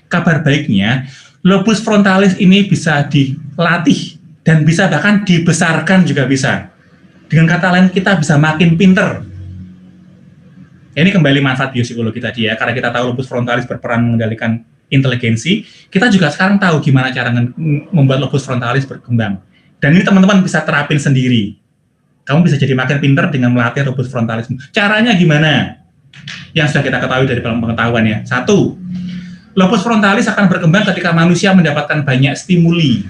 Kabar baiknya, lobus frontalis ini bisa dilatih dan bisa bahkan dibesarkan juga bisa. Dengan kata lain, kita bisa makin pinter. Ini kembali manfaat biopsikologi tadi ya, karena kita tahu lobus frontalis berperan mengendalikan inteligensi, kita juga sekarang tahu gimana cara membuat lobus frontalis berkembang. Dan ini teman-teman bisa terapin sendiri. Kamu bisa jadi makin pinter dengan melatih lobus frontalis. Caranya gimana? Yang sudah kita ketahui dari pengetahuan ya. 1, lobus frontalis akan berkembang ketika manusia mendapatkan banyak stimuli.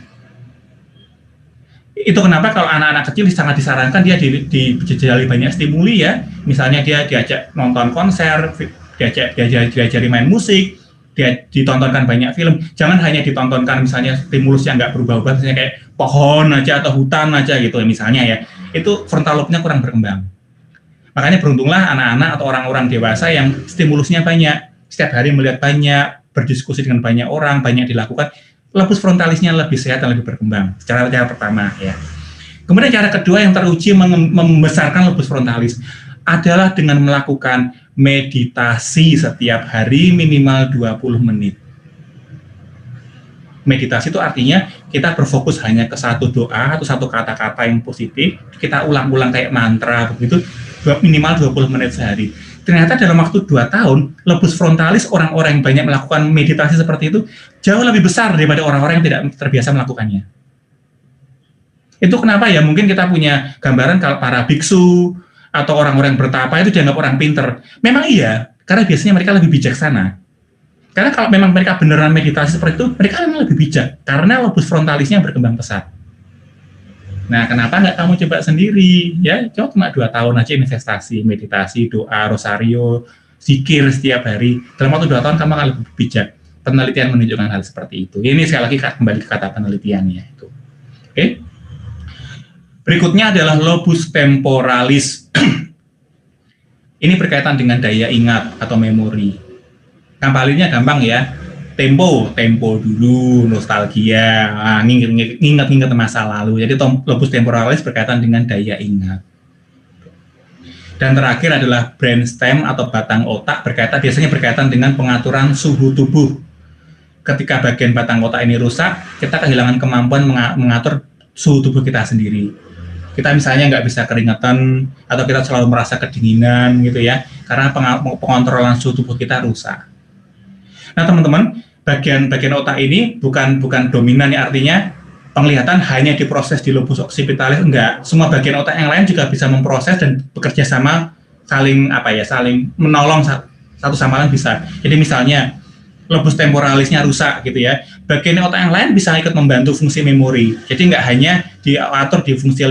Itu kenapa kalau anak-anak kecil sangat disarankan dia dijajali banyak stimuli ya. Misalnya dia diajak nonton konser, diajari main musik, dia ditontonkan banyak film. Jangan hanya ditontonkan misalnya stimulus yang nggak berubah-ubah, misalnya kayak pohon aja atau hutan aja gitu misalnya ya. Itu frontal lobe-nya kurang berkembang. Makanya beruntunglah anak-anak atau orang-orang dewasa yang stimulusnya banyak, setiap hari melihat banyak, berdiskusi dengan banyak orang, banyak dilakukan, lobus frontalisnya lebih sehat dan lebih berkembang. Cara pertama ya. Kemudian cara kedua yang teruji membesarkan lobus frontalis adalah dengan melakukan meditasi setiap hari minimal 20 menit. Meditasi itu artinya kita berfokus hanya ke satu doa atau satu kata-kata yang positif, kita ulang-ulang kayak mantra begitu, minimal 20 menit sehari. Ternyata dalam waktu 2 tahun, lobus frontalis orang-orang yang banyak melakukan meditasi seperti itu jauh lebih besar daripada orang-orang yang tidak terbiasa melakukannya. Itu kenapa ya, mungkin kita punya gambaran kalau para biksu atau orang-orang yang bertapa itu dianggap orang pinter. Memang iya, karena biasanya mereka lebih bijaksana. Karena kalau memang mereka beneran meditasi seperti itu, mereka memang lebih bijak, karena lobus frontalisnya berkembang pesat. Nah, kenapa nggak kamu coba sendiri? Ya, coba cuma 2 tahun aja investasi, meditasi, doa, rosario, zikir setiap hari. Dalam waktu 2 tahun kamu akan lebih bijak. Penelitian menunjukkan hal seperti itu. Ini sekali lagi kembali ke kata penelitiannya itu. Oke? Berikutnya adalah lobus temporalis. Ini berkaitan dengan daya ingat atau memori. Ngapalinnya gampang ya. Tempo dulu, nostalgia, nginget masa lalu. Jadi lobus temporalis berkaitan dengan daya ingat. Dan terakhir adalah brainstem atau batang otak, biasanya berkaitan dengan pengaturan suhu tubuh. Ketika bagian batang otak ini rusak, kita kehilangan kemampuan mengatur suhu tubuh kita sendiri. Kita misalnya nggak bisa keringetan atau kita selalu merasa kedinginan gitu ya, karena pengontrolan suhu tubuh kita rusak. Nah teman-teman, bagian otak ini bukan dominan ya, artinya penglihatan hanya diproses di lobus occipitalis, enggak. Semua bagian otak yang lain juga bisa memproses dan bekerja sama, saling menolong satu sama lain bisa. Jadi misalnya lobus temporalisnya rusak gitu ya, bagian otak yang lain bisa ikut membantu fungsi memori. Jadi nggak hanya diatur di fungsi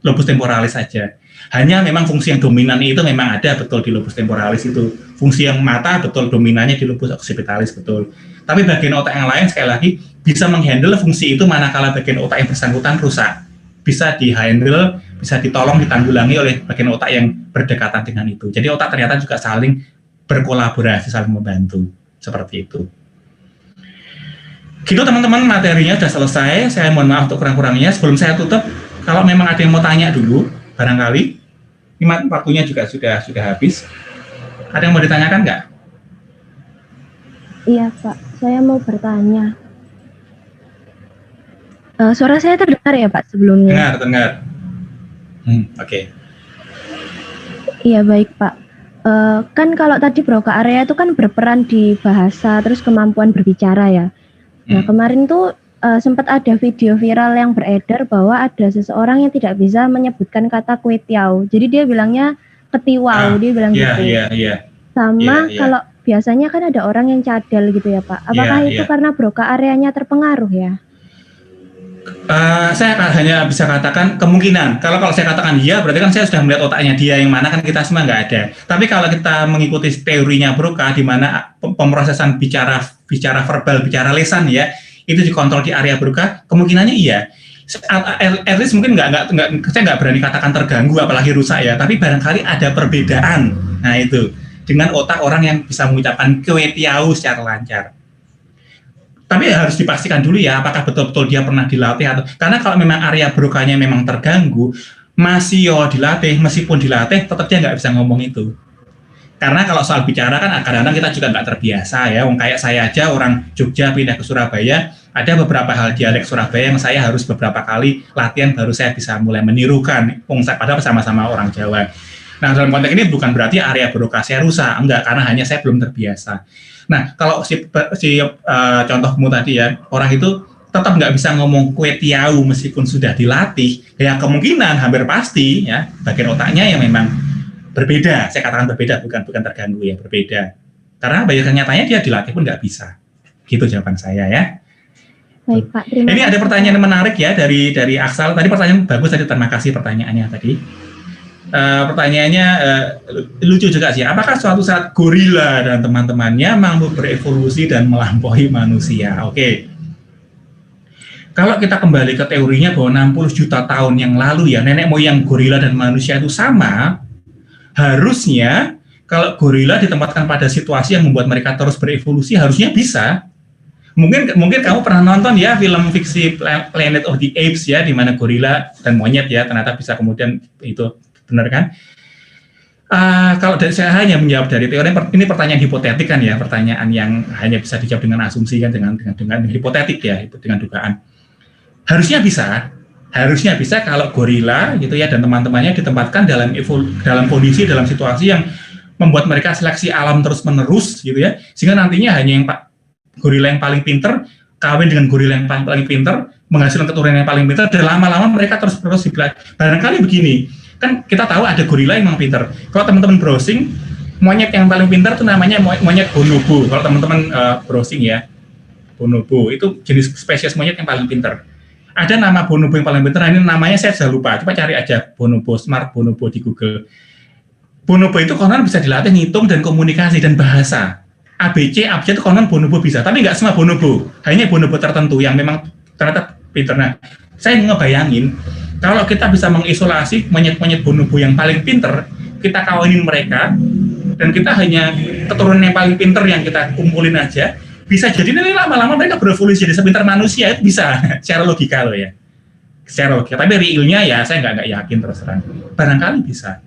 lobus temporalis saja. Hanya memang fungsi yang dominan itu memang ada betul di lobus temporalis itu. Fungsi yang mata betul dominannya di lobus occipitalis betul. Tapi bagian otak yang lain sekali lagi bisa menghandle fungsi itu manakala bagian otak yang bersangkutan rusak. Bisa dihandle, bisa ditolong, ditanggulangi oleh bagian otak yang berdekatan dengan itu. Jadi otak ternyata juga saling berkolaborasi, saling membantu. Seperti itu. Gitu teman-teman, materinya sudah selesai. Saya mohon maaf untuk kurang-kurangnya. Sebelum saya tutup, kalau memang ada yang mau tanya dulu, barangkali ini waktunya juga sudah habis. Ada yang mau ditanyakan nggak? Iya Pak, saya mau bertanya. Suara saya terdengar ya Pak sebelumnya? Dengar. Oke. Iya baik Pak. Kan kalau tadi Broca Area itu kan berperan di bahasa terus kemampuan berbicara ya. Nah kemarin tuh sempat ada video viral yang beredar bahwa ada seseorang yang tidak bisa menyebutkan kata kue tiaw. Jadi dia bilangnya ketiwau, dia bilang gitu. Iya. Sama kalau biasanya kan ada orang yang cadel gitu ya Pak. Apakah itu karena Broca Areanya terpengaruh ya? Saya hanya bisa katakan kemungkinan. Kalau saya katakan iya, berarti kan saya sudah melihat otaknya dia yang mana, kan kita semua nggak ada. Tapi kalau kita mengikuti teorinya Broca, di mana pemrosesan bicara verbal, bicara lisan ya, itu dikontrol di area Broca, kemungkinannya iya. At least mungkin saya nggak berani katakan terganggu, apalagi rusak ya. Tapi barangkali ada perbedaan. Nah itu dengan otak orang yang bisa mengucapkan kue tiaw secara lancar. Tapi harus dipastikan dulu ya, apakah betul-betul dia pernah dilatih atau, karena kalau memang area Brocanya memang terganggu, masih dilatih, meskipun dilatih, tetap dia nggak bisa ngomong itu. Karena kalau soal bicara kan kadang-kadang kita juga nggak terbiasa ya, kayak saya aja orang Jogja pindah ke Surabaya, ada beberapa hal dialek Surabaya yang saya harus beberapa kali latihan baru saya bisa mulai menirukan, padahal sama-sama orang Jawa. Nah dalam konteks ini bukan berarti area Broca saya rusak, enggak, karena hanya saya belum terbiasa. Nah, kalau contohmu tadi ya, orang itu tetap nggak bisa ngomong kue tiaw meskipun sudah dilatih, ya kemungkinan hampir pasti ya bagian otaknya yang memang berbeda. Saya katakan berbeda, bukan terganggu ya, berbeda. Karena bagian nyatanya dia dilatih pun nggak bisa. Gitu jawaban saya ya. Baik Pak, terima kasih. Ini ada pertanyaan yang menarik ya dari Aksal. Tadi pertanyaan bagus tadi, terima kasih pertanyaannya tadi. Pertanyaannya lucu juga sih. Apakah suatu saat gorila dan teman-temannya mampu berevolusi dan melampaui manusia? Oke. Kalau kita kembali ke teorinya bahwa 60 juta tahun yang lalu ya, nenek moyang gorila dan manusia itu sama, harusnya kalau gorila ditempatkan pada situasi yang membuat mereka terus berevolusi, harusnya bisa. Mungkin kamu pernah nonton ya film fiksi Planet of the Apes ya, di mana gorila dan monyet ya ternyata bisa kemudian itu. Benar kan? Kalau saya hanya menjawab dari teori, ini pertanyaan hipotetik kan ya, pertanyaan yang hanya bisa dijawab dengan asumsi kan, dengan hipotetik ya, dengan dugaan. Harusnya bisa kalau gorila gitu ya dan teman-temannya ditempatkan dalam kondisi, dalam situasi yang membuat mereka seleksi alam terus-menerus gitu ya, sehingga nantinya hanya gorila yang paling pinter kawin dengan gorila yang paling pinter, menghasilkan keturunan yang paling pinter, dan lama-lama mereka terus dibelajar. Barangkali begini. Kan kita tahu ada gorila yang memang pinter. Kalau teman-teman browsing, monyet yang paling pinter itu namanya monyet bonobo. Kalau teman-teman browsing ya, bonobo itu jenis spesies monyet yang paling pinter. Ada nama bonobo yang paling pinter, ini namanya saya sudah lupa. Coba cari aja bonobo, smart bonobo di Google. Bonobo itu konon bisa dilatih ngitung dan komunikasi dan bahasa. ABC, abjad itu konon bonobo bisa, tapi nggak semua bonobo. Hanya bonobo tertentu yang memang ternyata pinter. Nah, saya ngebayangin, kalau kita bisa mengisolasi monyet-monyet bonobo yang paling pinter, kita kawinin mereka, dan kita hanya keturunan yang paling pinter yang kita kumpulin aja, bisa jadi nanti lama-lama mereka berevolusi jadi sepintar manusia, itu bisa, secara logika loh ya. Secara logika, tapi realnya ya saya nggak yakin terus terang. Barangkali bisa.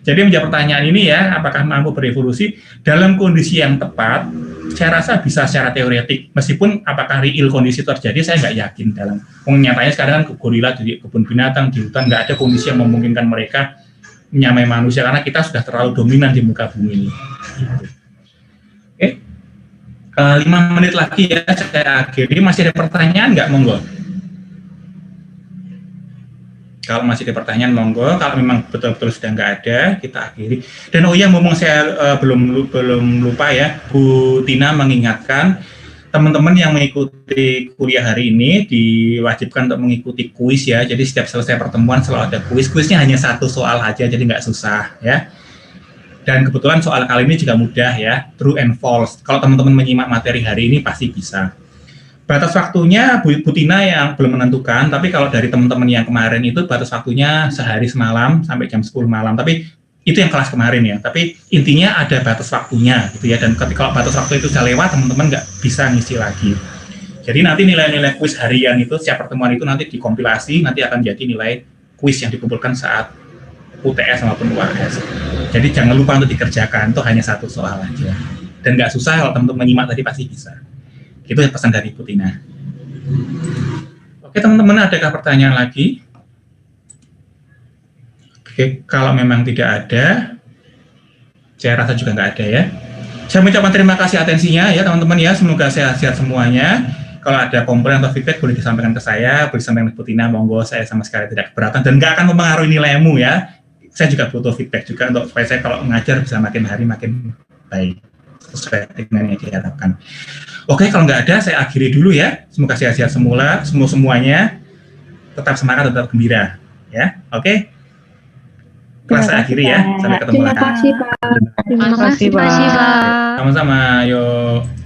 Jadi menjawab pertanyaan ini ya, apakah mampu berevolusi dalam kondisi yang tepat, saya rasa bisa secara teoretik, meskipun apakah real kondisi terjadi, saya nggak yakin. Dalam nyatanya sekarang kan gorila di kebun binatang, di hutan, nggak ada kondisi yang memungkinkan mereka menyamai manusia, karena kita sudah terlalu dominan di muka bumi ini. Oke, 5 menit lagi ya, saya akhiri. Masih ada pertanyaan nggak, monggo? Kalau masih ada pertanyaan, monggo. Kalau memang betul-betul sudah nggak ada, kita akhiri. Dan oh iya, ngomong saya belum lupa ya, Bu Tina mengingatkan teman-teman yang mengikuti kuliah hari ini diwajibkan untuk mengikuti kuis ya. Jadi setiap selesai pertemuan selalu ada kuis. Kuisnya hanya satu soal aja, jadi nggak susah ya. Dan kebetulan soal kali ini juga mudah ya, true and false. Kalau teman-teman menyimak materi hari ini pasti bisa. Batas waktunya Bu Tina yang belum menentukan, tapi kalau dari teman-teman yang kemarin itu batas waktunya sehari semalam sampai jam 10 malam. Tapi itu yang kelas kemarin ya. Tapi intinya ada batas waktunya gitu ya. Dan ketika batas waktu itu sudah lewat, teman-teman nggak bisa ngisi lagi. Jadi nanti nilai-nilai kuis harian itu setiap pertemuan itu nanti dikompilasi, nanti akan jadi nilai kuis yang dikumpulkan saat UTS maupun UAS. Jadi jangan lupa untuk dikerjakan, itu hanya satu soal aja. Dan nggak susah, kalau teman-teman menyimak tadi pasti bisa. Itu pesan dari Bu Tina. Oke teman-teman, adakah pertanyaan lagi? Oke, kalau memang tidak ada, saya rasa juga nggak ada ya. Saya mengucapkan terima kasih atensinya ya teman-teman ya, semoga sehat-sehat semuanya. Kalau ada komplain atau feedback boleh disampaikan ke saya, boleh disampaikan ke Bu Tina, monggo, saya sama sekali tidak keberatan dan nggak akan mempengaruhi nilaimu ya. Saya juga butuh feedback juga untuk supaya saya kalau mengajar bisa makin hari makin baik sesuai dengan yang diharapkan. Oke, kalau nggak ada, saya akhiri dulu ya. Semoga sehat-sehat semuanya. Tetap semangat, tetap gembira. Ya, oke. Kelas saya akhiri ya. Sampai ketemu lagi. Terima kasih, Pak. Terima kasih, Pak. Sama-sama, yuk.